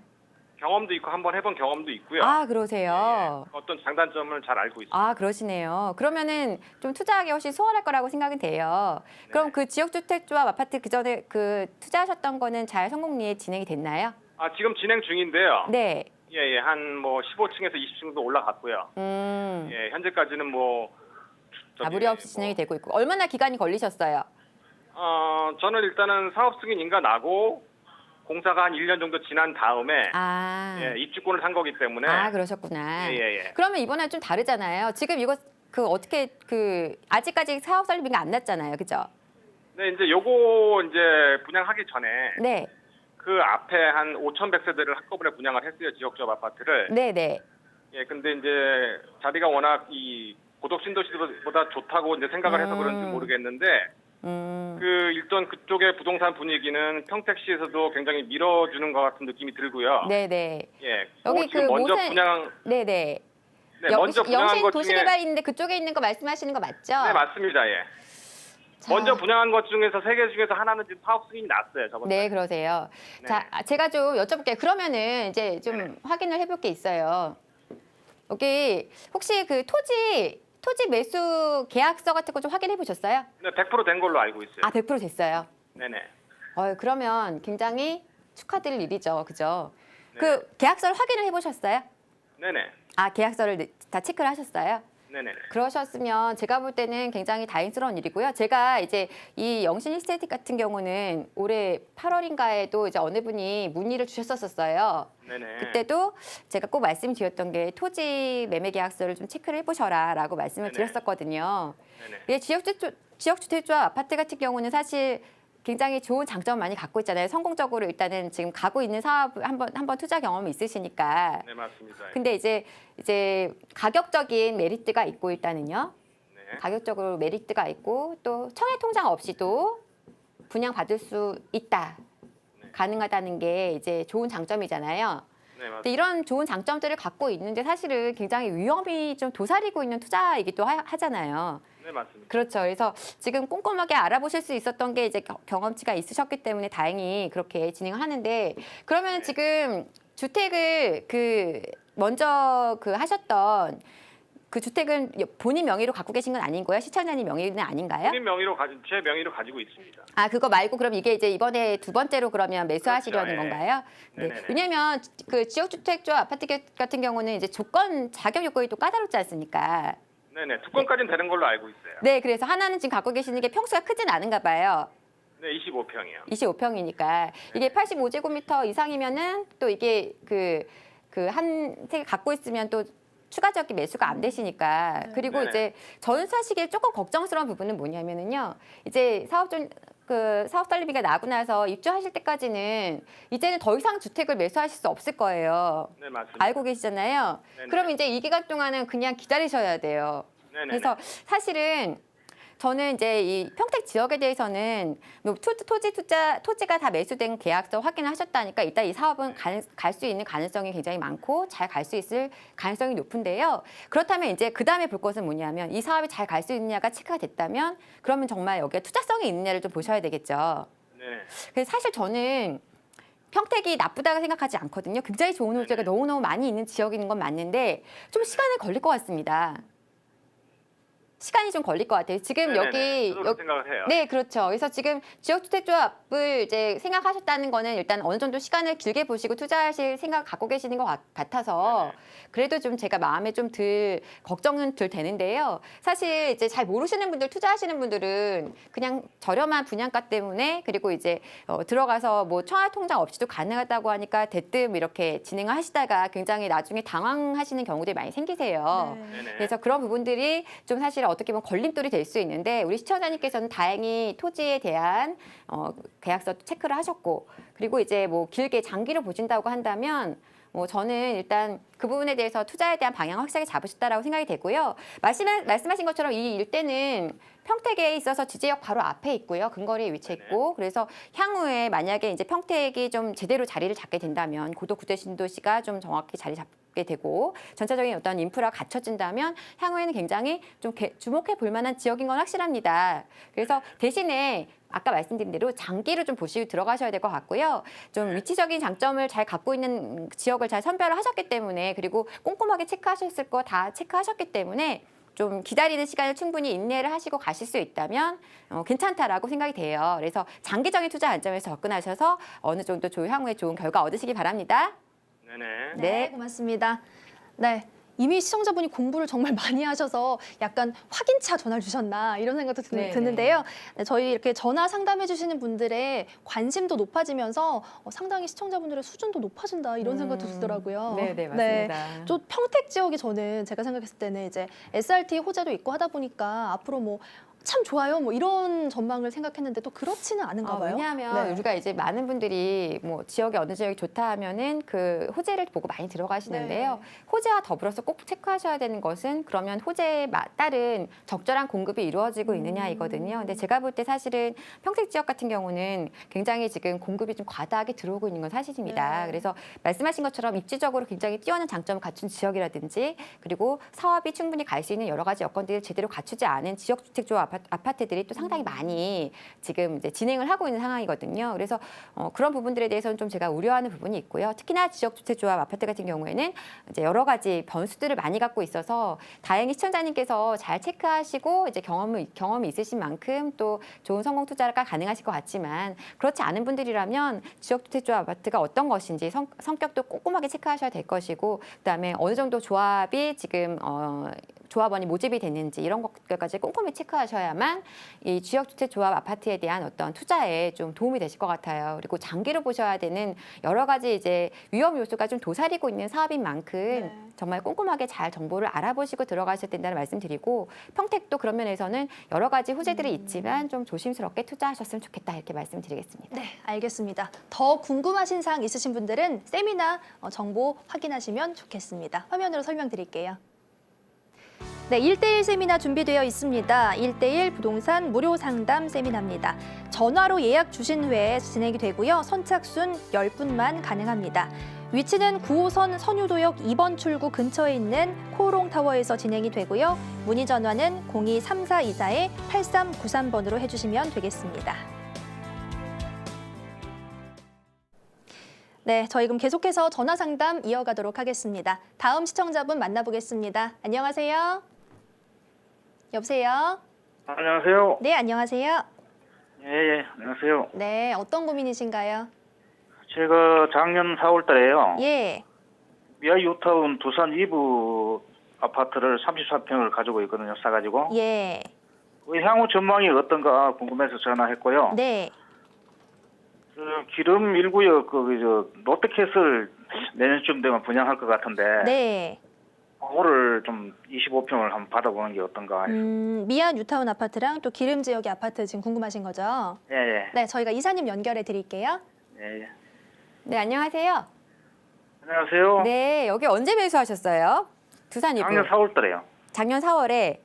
D: 경험도 있고 한번 해본 경험도 있고요.
B: 아, 그러세요.
D: 어떤 장단점을 잘 알고 있습니다.
B: 아, 그러시네요. 그러면은 좀 투자하기 훨씬 수월할 거라고 생각은 돼요. 그럼 그 지역주택조합 아파트 그 전에 그 투자하셨던 거는 잘 성공리에 진행이 됐나요?
D: 지금 진행 중인데요.
B: 네.
D: 예, 한 뭐 15층에서 20층도 올라갔고요. 예, 현재까지는 뭐
B: 무리 없이 진행이 되고 있고 얼마나 기간이 걸리셨어요?
D: 저는 일단은 사업 승인인가 나고 공사가 한 1년 정도 지난 다음에 예, 입주권을 산 거기 때문에
B: 그러셨구나.
D: 예.
B: 그러면 이번에 좀 다르잖아요. 지금 이거 그 어떻게 그 아직까지 사업 설립비가 안 났잖아요. 그죠?
D: 네, 이제 요거 이제 분양하기 전에
B: 네.
D: 그 앞에 한 5,100세대를 한꺼번에 분양을 했어요. 지역조합 아파트를.
B: 네.
D: 예, 근데 이제 자리가 워낙 이 고덕 신도시보다 좋다고 이제 생각을 해서 그런지 모르겠는데 그 일단 그쪽의 부동산 분위기는 평택시에서도 굉장히 밀어주는 것 같은 느낌이 들고요.
B: 네네.
D: 예,
B: 여기
D: 지금
B: 그
D: 먼저
B: 모세-
D: 분양
B: 네네.
D: 네, 먼저 분양한
B: 영신
D: 것 중에
B: 도시개발 있는데 그쪽에 있는 거 말씀하시는 거 맞죠?
D: 네, 맞습니다. 예.
B: 자.
D: 먼저 분양한 것 중에서 3개 중에서 하나는 지금 사업 승인이 났어요. 저번
B: 네,
D: 달에.
B: 그러세요.
D: 네.
B: 자, 제가 좀 여쭤볼게요. 그러면은 이제 좀 확인을 해볼 게 있어요. 여기 혹시 그 토지 매수 계약서 같은 거 좀 확인해 보셨어요?
D: 네, 100% 된 걸로 알고 있어요.
B: 100% 됐어요.
D: 네네.
B: 그러면 굉장히 축하드릴 일이죠. 그죠?
D: 네.
B: 그 계약서를 확인을 해 보셨어요?
D: 네네.
B: 계약서를 다 체크를 하셨어요?
D: 네네네.
B: 그러셨으면 제가 볼 때는 굉장히 다행스러운 일이고요. 제가 이제 이 영신 힐스테이트 같은 경우는 올해 8월인가에도 이제 어느 분이 문의를 주셨었어요.
D: 네네.
B: 그때도 제가 꼭 말씀드렸던 게 토지 매매 계약서를 좀 체크를 해보셔라라고 말씀을
D: 네네.
B: 드렸었거든요.
D: 네네.
B: 예, 지역주택조합 아파트 같은 경우는 사실 굉장히 좋은 장점을 많이 갖고 있잖아요. 성공적으로 일단은 지금 가고 있는 사업 한번 투자 경험이 있으시니까.
D: 네, 맞습니다.
B: 근데 이제 가격적인 메리트가 있고 일단은요.
D: 네.
B: 가격적으로 메리트가 있고 또 청약 통장 없이도 분양 받을 수 있다. 가능하다는 게 이제 좋은 장점이잖아요.
D: 네,
B: 근데
D: 맞습니다.
B: 이런 좋은 장점들을 갖고 있는데 사실은 굉장히 위험이 좀 도사리고 있는 투자이기도 하잖아요.
D: 네, 맞습니다.
B: 그렇죠. 그래서 지금 꼼꼼하게 알아보실 수 있었던 게 이제 경험치가 있으셨기 때문에 다행히 그렇게 진행하는데 그러면 지금 주택을 먼저 하셨던 그 주택은 본인 명의로 갖고 계신 건 아닌 거예요? 시청자님 명의는 아닌가요?
D: 본인 명의로 제 명의로 가지고 있습니다.
B: 그거 말고 그럼 이게 이제 이번에 두 번째로 그러면 매수하시려는
D: 그렇죠, 예.
B: 건가요? 네.
D: 네네네.
B: 왜냐하면 그 지역주택조 아파트 같은 경우는 이제 자격 요건이 또 까다롭지 않습니까?
D: 네네. 특권까지는 되는 걸로 알고 있어요.
B: 네, 그래서 하나는 지금 갖고 계시는 게 평수가 크진 않은가 봐요.
D: 네, 25평이요.
B: 25평이니까 이게 85제곱미터 이상이면은 또 이게 한 세개 갖고 있으면 또 추가적인 매수가 안 되시니까. 그리고
D: 네네.
B: 이제 저는 사실 조금 걱정스러운 부분은 뭐냐면은요. 이제 사업 설립비가 나고 나서 입주하실 때까지는 이제는 더 이상 주택을 매수하실 수 없을 거예요.
D: 네, 맞습니다.
B: 알고 계시잖아요.
D: 네네.
B: 그러면 이제 이 기간 동안은 그냥 기다리셔야 돼요.
D: 네네.
B: 그래서 사실은 저는 이제 이 평택 지역에 대해서는 뭐 토지가 다 매수된 계약서 확인을 하셨다니까 일단 이 사업은 갈 수 있는 가능성이 굉장히 많고 잘 갈 수 있을 가능성이 높은데요. 그렇다면 이제 그 다음에 볼 것은 뭐냐면 이 사업이 잘 갈 수 있느냐가 체크가 됐다면 그러면 정말 여기에 투자성이 있느냐를 좀 보셔야 되겠죠.
D: 네.
B: 그래서 사실 저는 평택이 나쁘다고 생각하지 않거든요. 굉장히 좋은 호재가 너무너무 많이 있는 지역인 건 맞는데 좀 시간이 걸릴 것 같습니다. 시간이 좀 걸릴 것 같아요. 지금
D: 네네네.
B: 여기
D: 저도 그렇게 생각을 해요.
B: 네, 그렇죠. 그래서 지금 지역주택조합을 이제 생각하셨다는 거는 일단 어느 정도 시간을 길게 보시고 투자하실 생각 갖고 계시는 것 같아서 그래도 좀 제가 마음에 좀 걱정은 덜 되는데요. 사실 이제 잘 모르시는 분들, 투자하시는 분들은 그냥 저렴한 분양가 때문에 그리고 이제 들어가서 뭐 청약 통장 없이도 가능하다고 하니까 대뜸 이렇게 진행을 하시다가 굉장히 나중에 당황하시는 경우들이 많이 생기세요.
D: 네네.
B: 그래서 그런 부분들이 좀 사실 어떻게 보면 걸림돌이 될 수 있는데 우리 시청자님께서는 다행히 토지에 대한 계약서 체크를 하셨고 그리고 이제 뭐 길게 장기로 보신다고 한다면 뭐 저는 일단 그 부분에 대해서 투자에 대한 방향을 확실하게 잡으셨다라고 생각이 되고요. 말씀하신 것처럼 이 일대는 평택에 있어서 지제역 바로 앞에 있고요. 근거리에 위치해 있고 그래서 향후에 만약에 이제 평택이 좀 제대로 자리를 잡게 된다면 고도 구제 신도시가 좀 정확히 자리 잡게 되고 전체적인 어떤 인프라가 갖춰진다면 향후에는 굉장히 좀 주목해 볼 만한 지역인 건 확실합니다. 그래서 대신에 아까 말씀드린 대로 장기로 좀 보시고 들어가셔야 될 것 같고요. 좀 위치적인 장점을 잘 갖고 있는 지역을 잘 선별을 하셨기 때문에 그리고 꼼꼼하게 체크하셨을 거 다 체크하셨기 때문에 좀 기다리는 시간을 충분히 인내를 하시고 가실 수 있다면 괜찮다라고 생각이 돼요. 그래서 장기적인 투자 관점에서 접근하셔서 어느 정도 향후에 좋은 결과 얻으시기 바랍니다.
D: 네네.
A: 네, 고맙습니다. 네. 이미 시청자분이 공부를 정말 많이 하셔서 약간 확인차 전화를 주셨나 이런 생각도
B: 네,
A: 드는데요. 네, 저희 이렇게 전화 상담해 주시는 분들의 관심도 높아지면서 상당히 시청자분들의 수준도 높아진다 이런 생각도 들더라고요.
B: 네, 맞습니다.
A: 또 평택 지역이 저는 제가 생각했을 때는 이제 SRT 호재도 있고 하다 보니까 앞으로 뭐 참 좋아요. 뭐 이런 전망을 생각했는데 또 그렇지는 않은가 봐요.
B: 왜냐하면
A: 네.
B: 우리가 이제 많은 분들이 뭐 지역에 어느 지역이 좋다 하면은 그 호재를 보고 많이 들어가시는데요.
A: 네.
B: 호재와 더불어서 꼭 체크하셔야 되는 것은 그러면 호재에 따른 적절한 공급이 이루어지고 있느냐이거든요. 근데 제가 볼 때 사실은 평택 지역 같은 경우는 굉장히 지금 공급이 좀 과다하게 들어오고 있는 건 사실입니다.
A: 네.
B: 그래서 말씀하신 것처럼 입지적으로 굉장히 뛰어난 장점을 갖춘 지역이라든지 그리고 사업이 충분히 갈 수 있는 여러 가지 여건들을 제대로 갖추지 않은 지역주택조합 아파트들이 또 상당히 많이 지금 이제 진행을 하고 있는 상황이거든요. 그래서 그런 부분들에 대해서는 좀 제가 우려하는 부분이 있고요. 특히나 지역주택조합 아파트 같은 경우에는 이제 여러 가지 변수들을 많이 갖고 있어서 다행히 시청자님께서 잘 체크하시고 이제 경험이 있으신 만큼 또 좋은 성공 투자가 가능하실 것 같지만 그렇지 않은 분들이라면 지역주택조합 아파트가 어떤 것인지 성격도 꼼꼼하게 체크하셔야 될 것이고 그다음에 어느 정도 조합이 지금 조합원이 모집이 됐는지 이런 것들까지 꼼꼼히 체크하셔야만 이 지역주택조합 아파트에 대한 어떤 투자에 좀 도움이 되실 것 같아요. 그리고 장기로 보셔야 되는 여러 가지 이제 위험 요소가 좀 도사리고 있는 사업인 만큼 정말 꼼꼼하게 잘 정보를 알아보시고 들어가셔야 된다는 말씀드리고 평택도 그런 면에서는 여러 가지 호재들이 있지만 좀 조심스럽게 투자하셨으면 좋겠다 이렇게 말씀드리겠습니다.
A: 네, 알겠습니다. 더 궁금하신 사항 있으신 분들은 세미나 정보 확인하시면 좋겠습니다. 화면으로 설명드릴게요. 네, 1대1 세미나 준비되어 있습니다. 1대1 부동산 무료 상담 세미나입니다. 전화로 예약 주신 후에 진행이 되고요. 선착순 10분만 가능합니다. 위치는 9호선 선유도역 2번 출구 근처에 있는 코오롱타워에서 진행이 되고요. 문의 전화는 023424-8393번으로 해주시면 되겠습니다. 네, 저희 그럼 계속해서 전화 상담 이어가도록 하겠습니다. 다음 시청자분 만나보겠습니다. 안녕하세요. 여보세요?
E: 안녕하세요.
A: 네, 안녕하세요.
E: 예, 안녕하세요.
A: 네, 어떤 고민이신가요?
E: 제가 작년 4월 달에요.
A: 예.
E: 미아 유타운 두산 2부 아파트를 34평을 가지고 있거든요. 싸가지고.
A: 예.
E: 그 향후 전망이 어떤가 궁금해서 전화했고요.
A: 네.
E: 기름 1구역 롯데캐슬 내년쯤 되면 분양할 것 같은데.
A: 네.
E: 그거를 좀 25평을 한번 받아보는 게 어떤가.
A: 미아 뉴타운 아파트랑 또 기름 지역의 아파트 지금 궁금하신 거죠?
E: 예.
A: 네, 저희가 이사님 연결해 드릴게요.
E: 예.
B: 네, 안녕하세요.
E: 안녕하세요.
B: 네, 여기 언제 매수하셨어요? 두산 2부.
E: 작년 4월 달에요.
B: 작년 4월에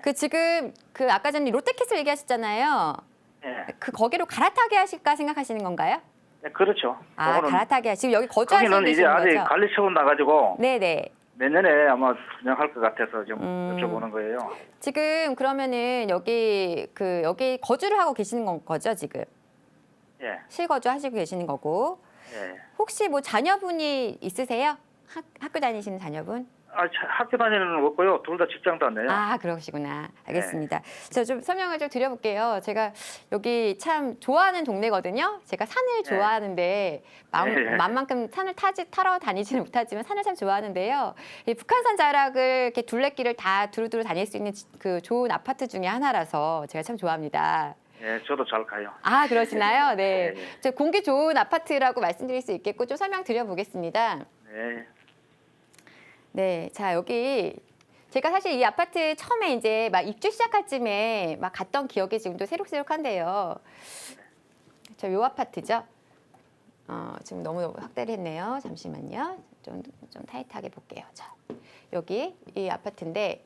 B: 그 지금 그 아까 전에 롯데캐슬 얘기하셨잖아요.
E: 예.
B: 그 거기로 갈아타게 하실까 생각하시는 건가요?
E: 네, 그렇죠.
B: 아,
E: 그거는-
B: 갈아타게 지금 여기 거주하시는
E: 거기는 이제
B: 계시는
E: 아직
B: 거죠?
E: 관리처분 나가지고
B: 네네.
E: 내년에 아마 분양할 것 같아서 좀 여쭤보는 거예요.
B: 지금 그러면은 여기 거주를 하고 계시는 거죠 지금?
E: 예,
B: 실거주 하시고 계시는 거고.
E: 예.
B: 혹시 뭐 자녀분이 있으세요? 학교 다니시는 자녀분?
E: 학교 다니는 건 없고요. 둘 다 직장도 안 내요.
B: 아, 그러시구나. 알겠습니다. 저 좀 설명을 좀 드려볼게요. 제가 여기 참 좋아하는 동네거든요. 제가 산을 좋아하는데 마음만큼 산을 타러 다니지는 못하지만 산을 참 좋아하는데요. 이 북한산 자락을 이렇게 둘레길을 다 두루두루 다닐 수 있는 그 좋은 아파트 중에 하나라서 제가 참 좋아합니다.
E: 예, 저도 잘 가요.
B: 아, 그러시나요? 네.
E: 네.
B: 저 공기 좋은 아파트라고 말씀드릴 수 있겠고 좀 설명드려보겠습니다.
E: 네,
B: 네, 자 여기 제가 사실 이 아파트 처음에 이제 막 입주 시작할 쯤에 막 갔던 기억이 지금도 새록새록한데요. 저 요 아파트죠. 지금 너무 확대를 했네요. 잠시만요. 좀 타이트하게 볼게요. 자, 여기 이 아파트인데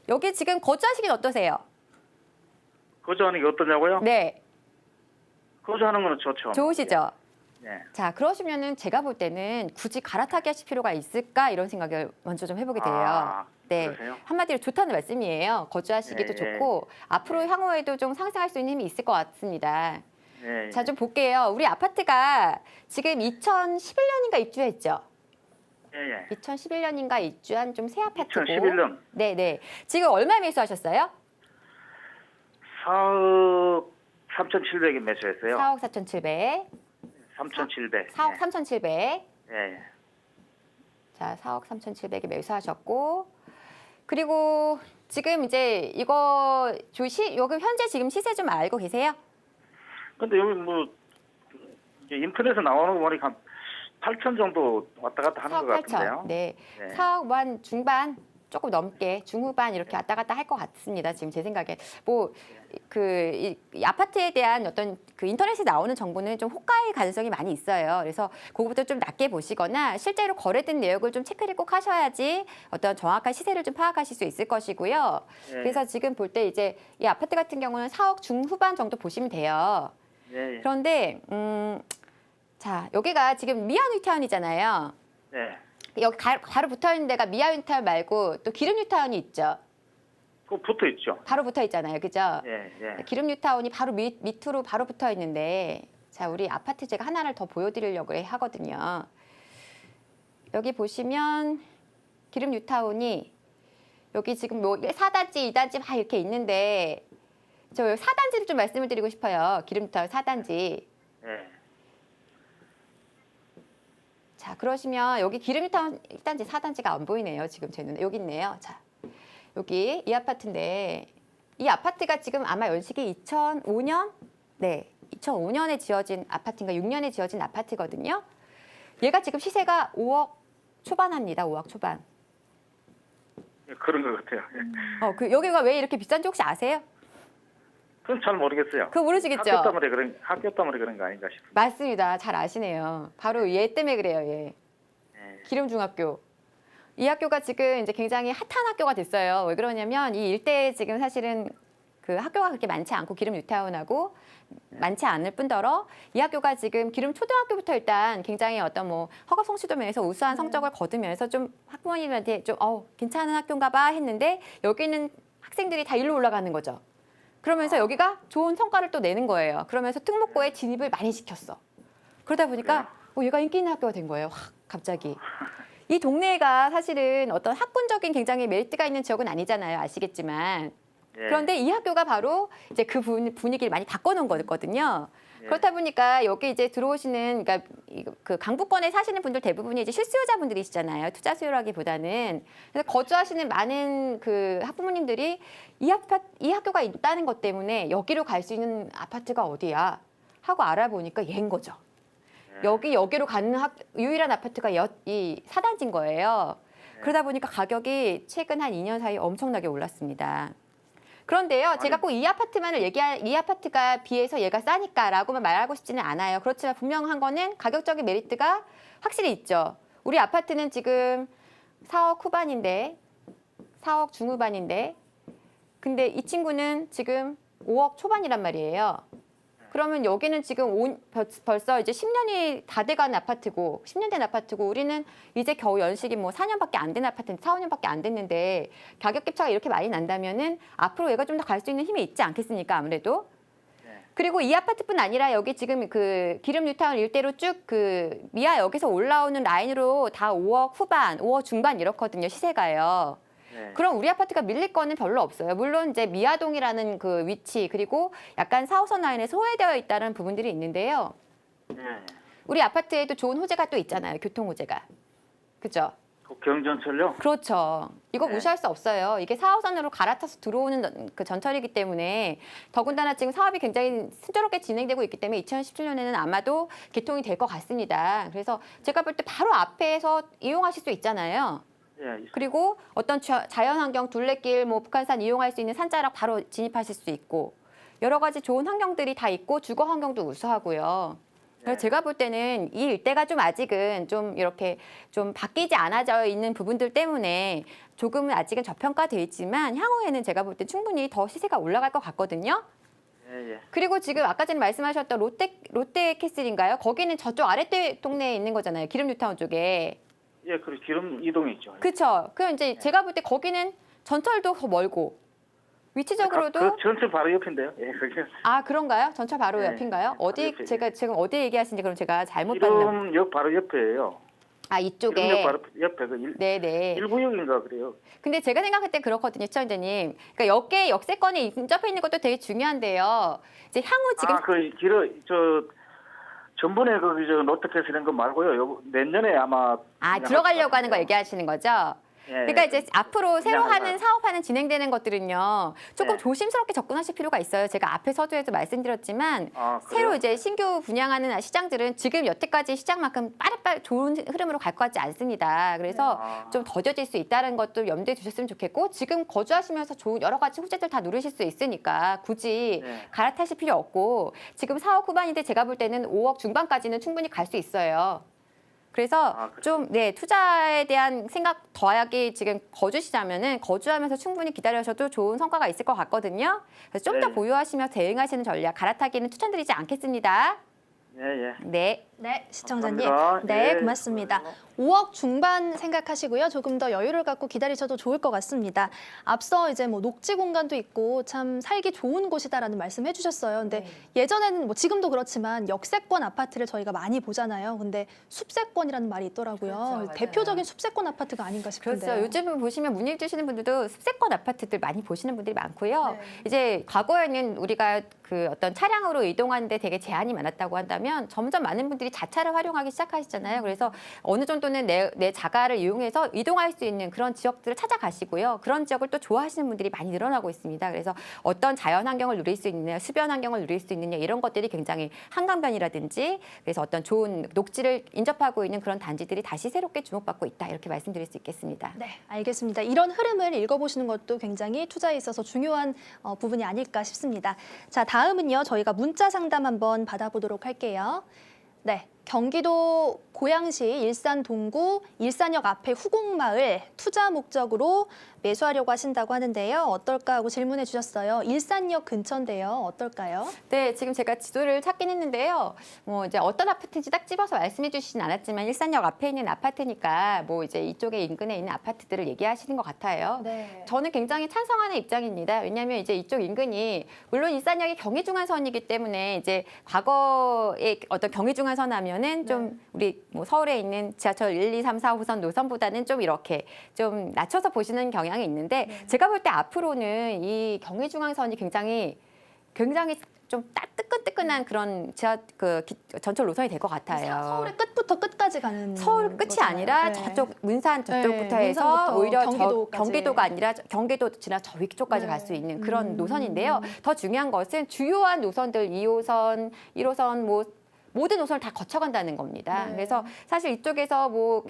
B: 여기 지금 거주하시긴 어떠세요?
E: 거주하는 게 어떠냐고요?
B: 네,
E: 거주하는 거는 좋죠.
B: 좋으시죠?
E: 네.
B: 자, 그러시면은 제가 볼 때는 굳이 갈아타기 하실 필요가 있을까 이런 생각을 먼저 좀 해보게 돼요.
E: 아,
B: 네,
E: 그러세요?
B: 한마디로 좋다는 말씀이에요. 거주하시기도
E: 예, 예.
B: 좋고 앞으로
E: 예.
B: 향후에도 좀 상승할 수 있는 힘이 있을 것 같습니다.
E: 네.
B: 자, 좀 볼게요. 우리 아파트가 지금 2011년인가 입주했죠?
E: 예, 예.
B: 2011년인가 입주한 좀 새 아파트고.
E: 2011년
B: 네네. 지금 얼마 매수하셨어요?
E: 4억 3,700에 매수했어요.
B: 4억 4,700.
E: 3,700.
B: 4억 3,700.
E: 예, 예.
B: 자, 4억 3,700에 매수하셨고. 그리고 지금 이제 이거 여기 현재 지금 시세 좀 알고 계세요?
E: 근데 여기 뭐 이제 인터넷에 나오는 거 보니까 한 8천 정도 왔다 갔다 하는
B: 4억
E: 것
B: 8천.
E: 같은데요.
B: 네.
E: 네.
B: 4억 만 중반 조금 넘게 중후반 이렇게 왔다 갔다 할 것 같습니다. 지금 제 생각에 뭐 이 아파트에 대한 어떤 그 인터넷에 나오는 정보는 좀 호가의 가능성이 많이 있어요. 그래서 그거부터 좀 낮게 보시거나 실제로 거래된 내역을 좀 체크를 꼭 하셔야지 어떤 정확한 시세를 좀 파악하실 수 있을 것이고요.
E: 네.
B: 그래서 지금 볼 때 이제 이 아파트 같은 경우는 4억 중후반 정도 보시면 돼요.
E: 예, 예.
B: 그런데 자, 여기가 지금 미아뉴타운이잖아요.
E: 네.
B: 여기 바로 붙어 있는 데가 미아뉴타운 말고 또 기름뉴타운이 있죠.
E: 그 붙어 있죠.
B: 바로 붙어 있잖아요. 그죠?
E: 예, 예.
B: 기름뉴타운이 바로 밑으로 바로 붙어 있는데 자, 우리 아파트 제가 하나를 더 보여드리려고 하거든요. 여기 보시면 기름뉴타운이 여기 지금 뭐 4단지, 2단지 막 이렇게 있는데 저 4단지를 좀 말씀을 드리고 싶어요. 기름뉴타운 4단지.
E: 예.
B: 자, 그러시면 여기 기름뉴타운 1단지, 4단지가 안 보이네요. 지금 제 눈에. 여기 있네요. 자, 여기 이 아파트인데 이 아파트가 지금 아마 연식이 2005년? 네, 2005년에 지어진 아파트인가 6년에 지어진 아파트거든요. 얘가 지금 시세가 5억 초반합니다. 5억 초반.
E: 예, 그런 것 같아요. 예.
B: 여기가 왜 이렇게 비싼지 혹시 아세요?
E: 그건 잘 모르겠어요.
B: 그거 모르시겠죠?
E: 학교 때문에 그런 거 아닌가 싶어요.
B: 맞습니다. 잘 아시네요. 바로 얘 때문에 그래요. 얘.
E: 예.
B: 기름중학교. 이 학교가 지금 이제 굉장히 핫한 학교가 됐어요. 왜 그러냐면 이 일대에 지금 사실은 그 학교가 그렇게 많지 않고 기름 뉴타운하고 많지 않을 뿐더러 이 학교가 지금 기름 초등학교부터 일단 굉장히 어떤 뭐 허가 성취도 면에서 우수한 성적을 거두면서 좀 학부모님한테 좀 괜찮은 학교인가 봐 했는데 여기는 학생들이 다 일로 올라가는 거죠. 그러면서 여기가 좋은 성과를 또 내는 거예요. 그러면서 특목고에 진입을 많이 시켰어. 그러다 보니까 얘가 인기 있는 학교가 된 거예요. 확 갑자기. 이 동네가 사실은 어떤 학군적인 굉장히 메리트가 있는 지역은 아니잖아요. 아시겠지만.
E: 예.
B: 그런데 이 학교가 바로 이제 그 분위기를 많이 바꿔놓은 거거든요.
E: 예.
B: 그렇다 보니까 여기 이제 들어오시는, 그러니까 그 강북권에 사시는 분들 대부분이 이제 실수요자분들이시잖아요. 투자 수요라기보다는. 그래서 거주하시는 많은 그 학부모님들이 이 학교가 있다는 것 때문에 여기로 갈 수 있는 아파트가 어디야 하고 알아보니까 얘인 거죠. 여기로 가는 유일한 아파트가 이 4단지인 거예요. 그러다 보니까 가격이 최근 한 2년 사이 엄청나게 올랐습니다. 그런데요, 제가 꼭 이 아파트가 비해서 얘가 싸니까라고만 말하고 싶지는 않아요. 그렇지만 분명한 거는 가격적인 메리트가 확실히 있죠. 우리 아파트는 지금 4억 후반인데, 4억 중후반인데, 근데 이 친구는 지금 5억 초반이란 말이에요. 그러면 여기는 지금 벌써 이제 10년이 다 돼가는 아파트고 10년 된 아파트고 우리는 이제 겨우 연식이 뭐 4년밖에 안 된 아파트인데 4, 5년밖에 안 됐는데 가격 갭차가 이렇게 많이 난다면은 앞으로 얘가 좀 더 갈 수 있는 힘이 있지 않겠습니까? 아무래도. 그리고 이 아파트뿐 아니라 여기 지금 그 기름 뉴타운 일대로 쭉 그 미아역에서 올라오는 라인으로 다 5억 후반, 5억 중반 이렇거든요. 시세가요. 그럼 우리 아파트가 밀릴 거는 별로 없어요. 물론 이제 미아동이라는 그 위치 그리고 약간 4호선 라인에 소외되어 있다는 부분들이 있는데요. 우리 아파트에도 좋은 호재가 또 있잖아요. 교통 호재가. 그죠?
E: 경전철요?
B: 그렇죠. 이거 무시할 수 없어요. 이게 4호선으로 갈아타서 들어오는 그 전철이기 때문에 더군다나 지금 사업이 굉장히 순조롭게 진행되고 있기 때문에 2017년에는 아마도 개통이 될 것 같습니다. 그래서 제가 볼 때 바로 앞에서 이용하실 수 있잖아요. 그리고 어떤 자연환경, 둘레길, 뭐 북한산 이용할 수 있는 산자락 바로 진입하실 수 있고 여러 가지 좋은 환경들이 다 있고 주거 환경도 우수하고요. 그래서 제가 볼 때는 이 일대가 좀 아직은 좀 이렇게 좀 바뀌지 않아져 있는 부분들 때문에 조금은 아직은 저평가돼 있지만 향후에는 제가 볼 때 충분히 더 시세가 올라갈 것 같거든요.
E: 예, 예.
B: 그리고 지금 아까 전에 말씀하셨던 롯데캐슬인가요? 거기는 저쪽 아래 동네에 있는 거잖아요. 기름 뉴타운 쪽에.
E: 예, 그리고 기름 이동이 있죠.
B: 그렇죠. 그럼 이제 제가 볼 때 거기는 전철도 더 멀고 위치적으로도
E: 그 전철 바로 옆인데요. 예, 그게
B: 아 그런가요? 전철 바로
E: 네,
B: 옆인가요?
E: 바로
B: 어디
E: 옆에,
B: 제가
E: 예.
B: 지금 어디 얘기하시는지 그럼 제가 잘못 봤나?
E: 기름역 바로 옆에예요.
B: 아
E: 기름역
B: 이쪽에.
E: 바로 옆에서
B: 네네.
E: 1구역인가 그래요.
B: 근데 제가 생각할 때 그렇거든요, 시청자님. 그러니까 역세권에 인접해 있는 것도 되게 중요한데요. 이제 향후 지금
E: 전번에 거기 롯데캐슬 이런 거 말고요. 내년에 아마
B: 들어가려고 하는 거 얘기하시는 거죠?
E: 예,
B: 그러니까 이제 앞으로 새로
E: 그냥
B: 하는 사업하는 진행되는 것들은요. 조금
E: 네.
B: 조심스럽게 접근하실 필요가 있어요. 제가 앞에 서두에도 말씀드렸지만
E: 그래요?
B: 새로 이제 신규 분양하는 시장들은 지금 여태까지 시장만큼 빠르게 좋은 흐름으로 갈 것 같지 않습니다. 그래서 좀 더뎌질 수 있다는 것도 염두에 두셨으면 좋겠고 지금 거주하시면서 좋은 여러 가지 호재들 다 누리실 수 있으니까 굳이
E: 네.
B: 갈아타실 필요 없고 지금 4억 후반인데 제가 볼 때는 5억 중반까지는 충분히 갈 수 있어요. 그래서
E: 그래요?
B: 좀 투자에 대한 생각 더하기 지금 거주시자면은 거주하면서 충분히 기다려셔도 좋은 성과가 있을 것 같거든요. 그래서 좀 더
E: 네.
B: 보유하시며 대응하시는 전략 갈아타기는 추천드리지 않겠습니다.
E: 예, 예.
B: 네.
A: 네, 시청자님.
E: 감사합니다.
A: 네,
E: 예,
A: 고맙습니다.
E: 고마워요.
A: 5억 중반 생각하시고요. 조금 더 여유를 갖고 기다리셔도 좋을 것 같습니다. 앞서 이제 뭐 녹지 공간도 있고 참 살기 좋은 곳이다라는 말씀해 주셨어요. 근데 예전에는 뭐 지금도 그렇지만 역세권 아파트를 저희가 많이 보잖아요. 근데 숲세권이라는 말이 있더라고요.
B: 그렇죠, 맞아요.
A: 대표적인 숲세권 아파트가 아닌가 싶은데요.
B: 그렇죠. 요즘 보시면 문의 주시는 분들도 숲세권 아파트들 많이 보시는 분들이 많고요.
A: 네.
B: 이제 과거에는 우리가 그 어떤 차량으로 이동하는데 되게 제한이 많았다고 한다면 점점 많은 분들이 자차를 활용하기 시작하시잖아요. 그래서 어느 정도는 내 자가를 이용해서 이동할 수 있는 그런 지역들을 찾아가시고요. 그런 지역을 또 좋아하시는 분들이 많이 늘어나고 있습니다. 그래서 어떤 자연 환경을 누릴 수 있느냐, 수변 환경을 누릴 수 있느냐 이런 것들이 굉장히 한강변이라든지 그래서 어떤 좋은 녹지를 인접하고 있는 그런 단지들이 다시 새롭게 주목받고 있다 이렇게 말씀드릴 수 있겠습니다.
A: 네, 알겠습니다. 이런 흐름을 읽어보시는 것도 굉장히 투자에 있어서 중요한 부분이 아닐까 싶습니다. 자, 다음은요. 저희가 문자 상담 한번 받아보도록 할게요. 네, 경기도 고양시 일산 동구 일산역 앞에 후곡마을 투자 목적으로 매수하려고 하신다고 하는데요. 어떨까 하고 질문해 주셨어요. 일산역 근처인데요. 어떨까요?
B: 네, 지금 제가 지도를 찾긴 했는데요. 뭐 이제 어떤 아파트인지 딱 집어서 말씀해 주시진 않았지만 일산역 앞에 있는 아파트니까 뭐 이제 이쪽에 인근에 있는 아파트들을 얘기하시는 것 같아요.
A: 네.
B: 저는 굉장히 찬성하는 입장입니다. 왜냐하면 이제 이쪽 인근이 물론 일산역이 경의중앙선이기 때문에 이제 과거에 어떤 경의중앙선 하면은 좀 우리 뭐 서울에 있는 지하철 1, 2, 3, 4호선 노선보다는 좀 이렇게 좀 낮춰서 보시는 경향이 있는데 제가 볼 때 앞으로는 이 경의중앙선이 굉장히 좀 뜨끈뜨끈한 그런 전철 노선이 될 것 같아요.
A: 서울의 끝부터 끝까지 가는
B: 서울 끝이
A: 거잖아요.
B: 아니라
A: 네.
B: 저쪽 문산 저쪽부터
A: 네,
B: 해서
A: 문산부터
B: 오히려
A: 경기도까지.
B: 경기도가 아니라 경기도 지나 저 위쪽까지
A: 네.
B: 갈 수 있는 그런 노선인데요. 더 중요한 것은 주요한 노선들 2호선, 1호선 뭐 모든 노선을 다 거쳐간다는 겁니다.
A: 네.
B: 그래서 사실 이쪽에서 뭐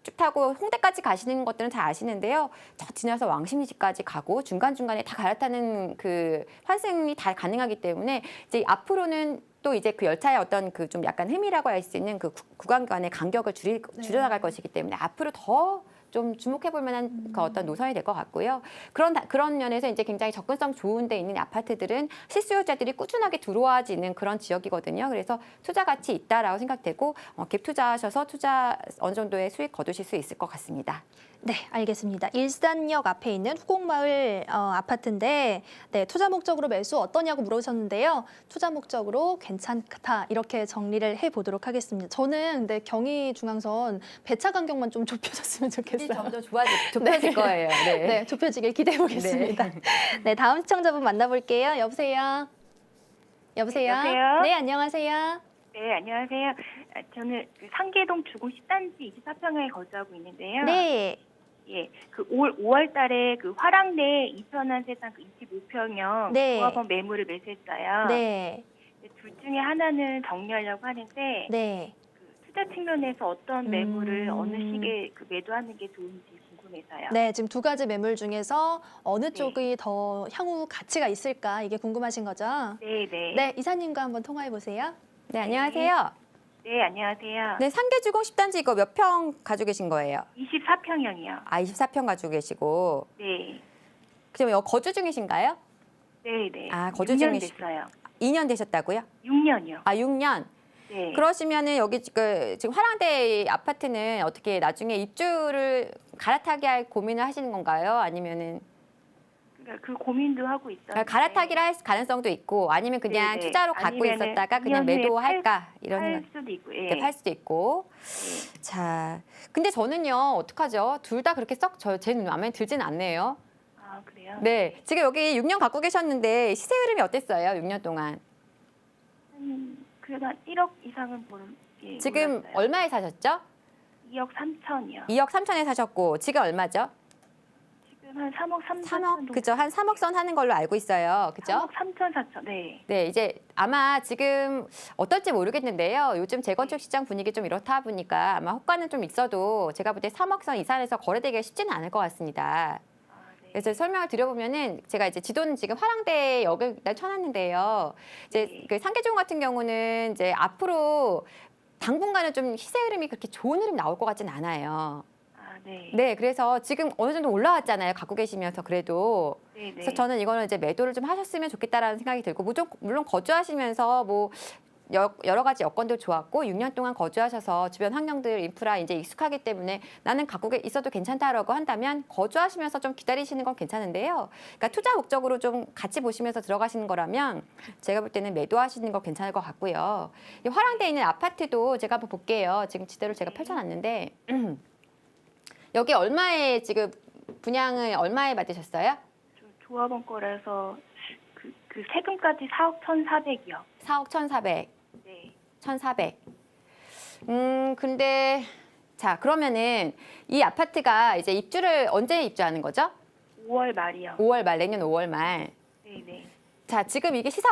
B: 쭉 타고 홍대까지 가시는 것들은 잘 아시는데요. 저 지나서 왕십리까지 가고 중간중간에 다 갈아타는 그 환승이 다 가능하기 때문에 이제 앞으로는 또 이제 그 열차의 어떤 그 좀 약간 흠이라고 할 수 있는 그 구간 간의 간격을 줄여나갈 것이기 때문에 앞으로 더 좀 주목해 볼 만한 그 어떤 노선이 될 것 같고요. 그런 면에서 이제 굉장히 접근성 좋은 데 있는 아파트들은 실수요자들이 꾸준하게 들어와지는 그런 지역이거든요. 그래서 투자 가치 있다라고 생각되고 갭 투자하셔서 어느 정도의 수익 거두실 수 있을 것 같습니다.
A: 네, 알겠습니다. 일산역 앞에 있는 후곡마을 아파트인데 네, 투자 목적으로 매수 어떠냐고 물으셨는데요. 투자 목적으로 괜찮다 이렇게 정리를 해보도록 하겠습니다. 저는 근데 경의중앙선 배차 간격만 좀 좁혀졌으면 좋겠어요.
B: 점점 좁혀질 거예요. 네.
A: 네, 좁혀지길 기대해 보겠습니다. 네, 다음 시청자분 만나볼게요. 여보세요. 여보세요.
C: 여보세요?
A: 네, 안녕하세요.
C: 네, 안녕하세요. 저는 그 상계동 주공 10단지 24평에 거주하고 있는데요.
A: 네.
C: 예, 그 5월 달에 그 화랑내 2,000원 세상 그 25평형
A: 네.
C: 조합원 매물을 매수했어요.
A: 네.
C: 둘 중에 하나는 정리하려고 하는데
A: 네.
C: 그 투자 측면에서 어떤 매물을 어느 시기에 그 매도하는 게 좋은지 궁금해서요.
A: 네, 지금 두 가지 매물 중에서 어느 쪽이 더 향후 가치가 있을까 이게 궁금하신 거죠?
C: 네, 네.
A: 네, 이사님과 한번 통화해 보세요.
B: 네, 안녕하세요.
C: 네, 안녕하세요.
B: 네, 상계주공 10단지 이거 몇 평 가지고 계신 거예요?
C: 24평형이요.
B: 아, 24평 가지고 계시고.
C: 네.
B: 그럼 거주 중이신가요?
C: 네네.
B: 아, 거주
C: 6년
B: 중이시-
C: 됐어요.
B: 2년 되셨다고요?
C: 6년이요.
B: 아, 6년.
C: 네.
B: 그러시면은 여기 지금 화랑대 아파트는 어떻게 나중에 입주를 갈아타기 할 고민을 하시는 건가요? 아니면은
C: 그러니까 그 고민도 하고 있어요.
B: 갈아타기를 할 가능성도 있고 아니면 그냥
C: 네네.
B: 투자로 갖고
C: 아니면은
B: 있었다가 그냥
C: 2년 후에
B: 매도할까 이런
C: 팔
B: 생각.
C: 수도 있고. 예.
B: 네, 팔 수도 있고. 자, 근데 저는요 어떡하죠? 둘 다 그렇게 제 마음에 들진 않네요.
C: 아 그래요?
B: 네, 지금 여기 6년 갖고 계셨는데 시세 흐름이 어땠어요? 6년 동안.
C: 그래도 한 1억 이상은 예,
B: 지금
C: 올랐어요.
B: 얼마에 사셨죠?
C: 2억 3천이요.
B: 2억 3천에 사셨고 지금 얼마죠?
C: 지금 한 3억 3천
B: 3억, 그죠? 한 3억 선 하는 걸로 알고 있어요. 그죠?
C: 3억 3천 4천. 네.
B: 네, 이제 아마 지금 어떨지 모르겠는데요. 요즘 재건축 시장 분위기 좀 이렇다 보니까 아마 호가는 좀 있어도 제가 볼 때 3억 선 이상에서 거래되기가 쉽지는 않을 것 같습니다.
C: 아, 네.
B: 그래서 설명을 드려보면은 제가 이제 지도는 지금 화랑대 역을 쳐놨는데요. 이제
C: 네.
B: 그 상계종 같은 경우는 이제 앞으로 당분간은 좀 시세 흐름이 그렇게 좋은 흐름이 나올 것 같진 않아요.
C: 아, 네.
B: 네, 그래서 지금 어느 정도 올라왔잖아요. 갖고 계시면서 그래도.
C: 네, 네.
B: 그래서 저는 이거는 이제 매도를 좀 하셨으면 좋겠다라는 생각이 들고 물론 거주하시면서 뭐 여러 가지 여건도 좋았고 6년 동안 거주하셔서 주변 환경들 인프라 이제 익숙하기 때문에 나는 갖고 있어도 괜찮다라고 한다면 거주하시면서 좀 기다리시는 건 괜찮은데요. 그러니까 투자 목적으로 좀 같이 보시면서 들어가시는 거라면 제가 볼 때는 매도하시는 거 괜찮을 것 같고요. 이 화랑대에 있는 아파트도 제가 한번 볼게요. 지금 지도를 제가 펼쳐놨는데 여기 얼마에 지금 분양을 얼마에 받으셨어요?
C: 저 조합원 거라서 그 세금까지 4억 1,400이요.
B: 4억 1,400.
C: 네.
B: 1,400. 근데 자, 그러면은 이 아파트가 이제 입주를 언제 입주하는 거죠?
C: 5월 말이요.
B: 5월 말, 내년 5월 말.
C: 네, 네.
B: 자, 지금 이게 시세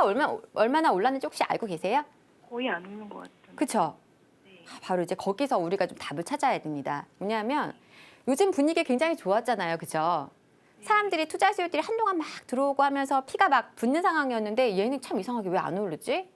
B: 얼마나 올랐는지 혹시 알고 계세요?
C: 거의 안 오는 것 같은데.
B: 그쵸?
C: 네.
B: 바로 이제 거기서 우리가 좀 답을 찾아야 됩니다. 뭐냐면 요즘 분위기 굉장히 좋았잖아요. 그죠? 사람들이 투자 수요들이 한동안 막 들어오고 하면서 피가 막 붙는 상황이었는데 얘는 참 이상하게 왜 안 오르지?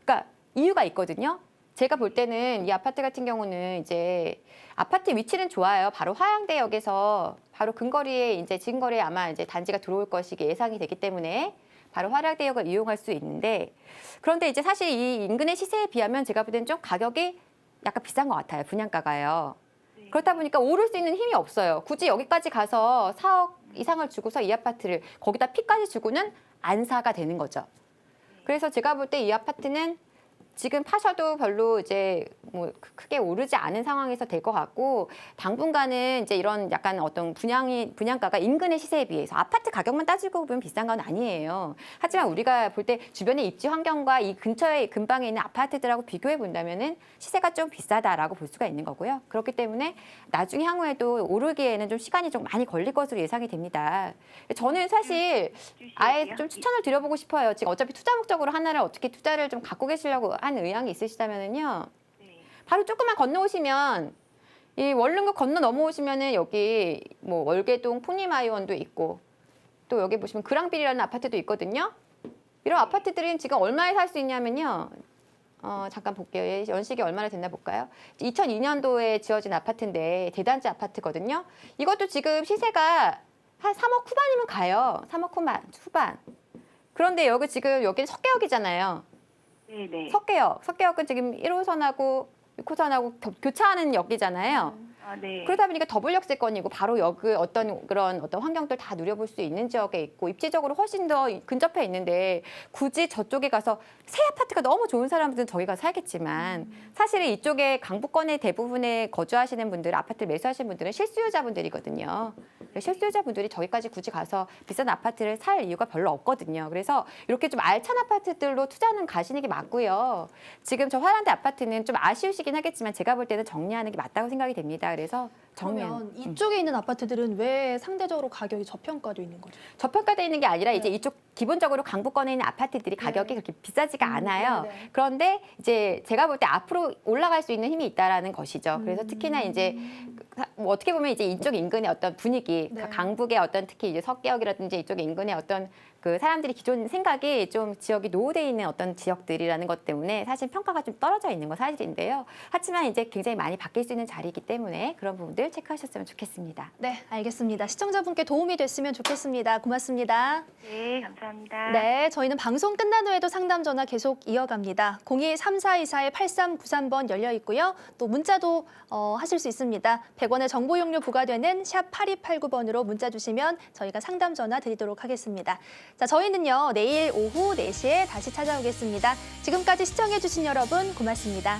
B: 그러니까 이유가 있거든요. 제가 볼 때는 이 아파트 같은 경우는 이제 아파트 위치는 좋아요. 바로 화양대역에서 바로 근거리에 이제 진거리에 아마 이제 단지가 들어올 것이 예상이 되기 때문에 바로 화양대역을 이용할 수 있는데 그런데 이제 사실 이 인근의 시세에 비하면 제가 볼 때는 좀 가격이 약간 비싼 것 같아요. 분양가가요.
C: 네.
B: 그렇다 보니까 오를 수 있는 힘이 없어요. 굳이 여기까지 가서 4억 이상을 주고서 이 아파트를 거기다 피까지 주고는 안 사가 되는 거죠. 그래서 제가 볼 때 이 아파트는 지금 파셔도 별로 이제 뭐 크게 오르지 않은 상황에서 될 것 같고 당분간은 이제 이런 약간 어떤 분양가가 인근의 시세에 비해서 아파트 가격만 따지고 보면 비싼 건 아니에요. 하지만 우리가 볼 때 주변의 입지 환경과 이 근처에 근방에 있는 아파트들하고 비교해 본다면은 시세가 좀 비싸다라고 볼 수가 있는 거고요. 그렇기 때문에 나중에 향후에도 오르기에는 좀 시간이 좀 많이 걸릴 것으로 예상이 됩니다. 저는 사실 아예 좀 추천을 드려보고 싶어요. 지금 어차피 투자 목적으로 하나를 어떻게 투자를 좀 갖고 계시려고 하는 의향이 있으시다면은요.
C: 네.
B: 바로 조금만 건너오시면 이 원룸구 건너 넘어오시면은 여기 뭐 월계동 풍림아이원도 있고 또 여기 보시면 그랑빌이라는 아파트도 있거든요. 이런 아파트들은 지금 얼마에 살 수 있냐면요. 잠깐 볼게요. 연식이 얼마나 됐나 볼까요? 2002년도에 지어진 아파트인데 대단지 아파트거든요. 이것도 지금 시세가 한 3억 후반이면 가요. 3억 후반. 그런데 여기 지금 여기는 석계역이잖아요.
C: 네네.
B: 석계역은 지금 1호선하고 6호선하고 교차하는 역이잖아요.
C: 아, 네.
B: 그러다 보니까 더블 역세권이고 바로 여기 어떤 환경들 다 누려볼 수 있는 지역에 있고 입지적으로 훨씬 더 근접해 있는데 굳이 저쪽에 가서 새 아파트가 너무 좋은 사람들은 저기 가서 살겠지만 사실은 이쪽에 강북권의 대부분에 거주하시는 분들, 아파트를 매수하시는 분들은 실수요자분들이거든요. 실수요자분들이 저기까지 굳이 가서 비싼 아파트를 살 이유가 별로 없거든요. 그래서 이렇게 좀 알찬 아파트들로 투자는 가시는 게 맞고요. 지금 저 화랑대 아파트는 좀 아쉬우시긴 하겠지만 제가 볼 때는 정리하는 게 맞다고 생각이 됩니다. 그래서
A: 그러면 이쪽에 있는 아파트들은 왜 상대적으로 가격이 저평가돼 있는 거죠?
B: 저평가되어 있는 게 아니라 이제 이쪽 기본적으로 강북권에 있는 아파트들이 가격이 그렇게 비싸지가 않아요.
A: 네.
B: 그런데 이제 제가 볼 때 앞으로 올라갈 수 있는 힘이 있다라는 것이죠. 그래서 특히나 이제 뭐 어떻게 보면 이제 이쪽 인근의 어떤 분위기,
A: 네.
B: 강북의 어떤 특히 이제 석계역이라든지 이쪽 인근의 어떤 그 사람들이 기존 생각이 좀 지역이 노후돼 있는 어떤 지역들이라는 것 때문에 사실 평가가 좀 떨어져 있는 건 사실인데요. 하지만 이제 굉장히 많이 바뀔 수 있는 자리이기 때문에 그런 부분들 체크하셨으면 좋겠습니다.
A: 네, 알겠습니다. 시청자분께 도움이 됐으면 좋겠습니다. 고맙습니다.
C: 네, 감사합니다.
A: 네, 저희는 방송 끝난 후에도 상담 전화 계속 이어갑니다. 02-3424-8393번 열려 있고요. 또 문자도 하실 수 있습니다. 100원의 정보 용료 부과되는 샵 8289번으로 문자 주시면 저희가 상담 전화 드리도록 하겠습니다. 자, 저희는요, 내일 오후 4시에 다시 찾아오겠습니다. 지금까지 시청해주신 여러분 고맙습니다.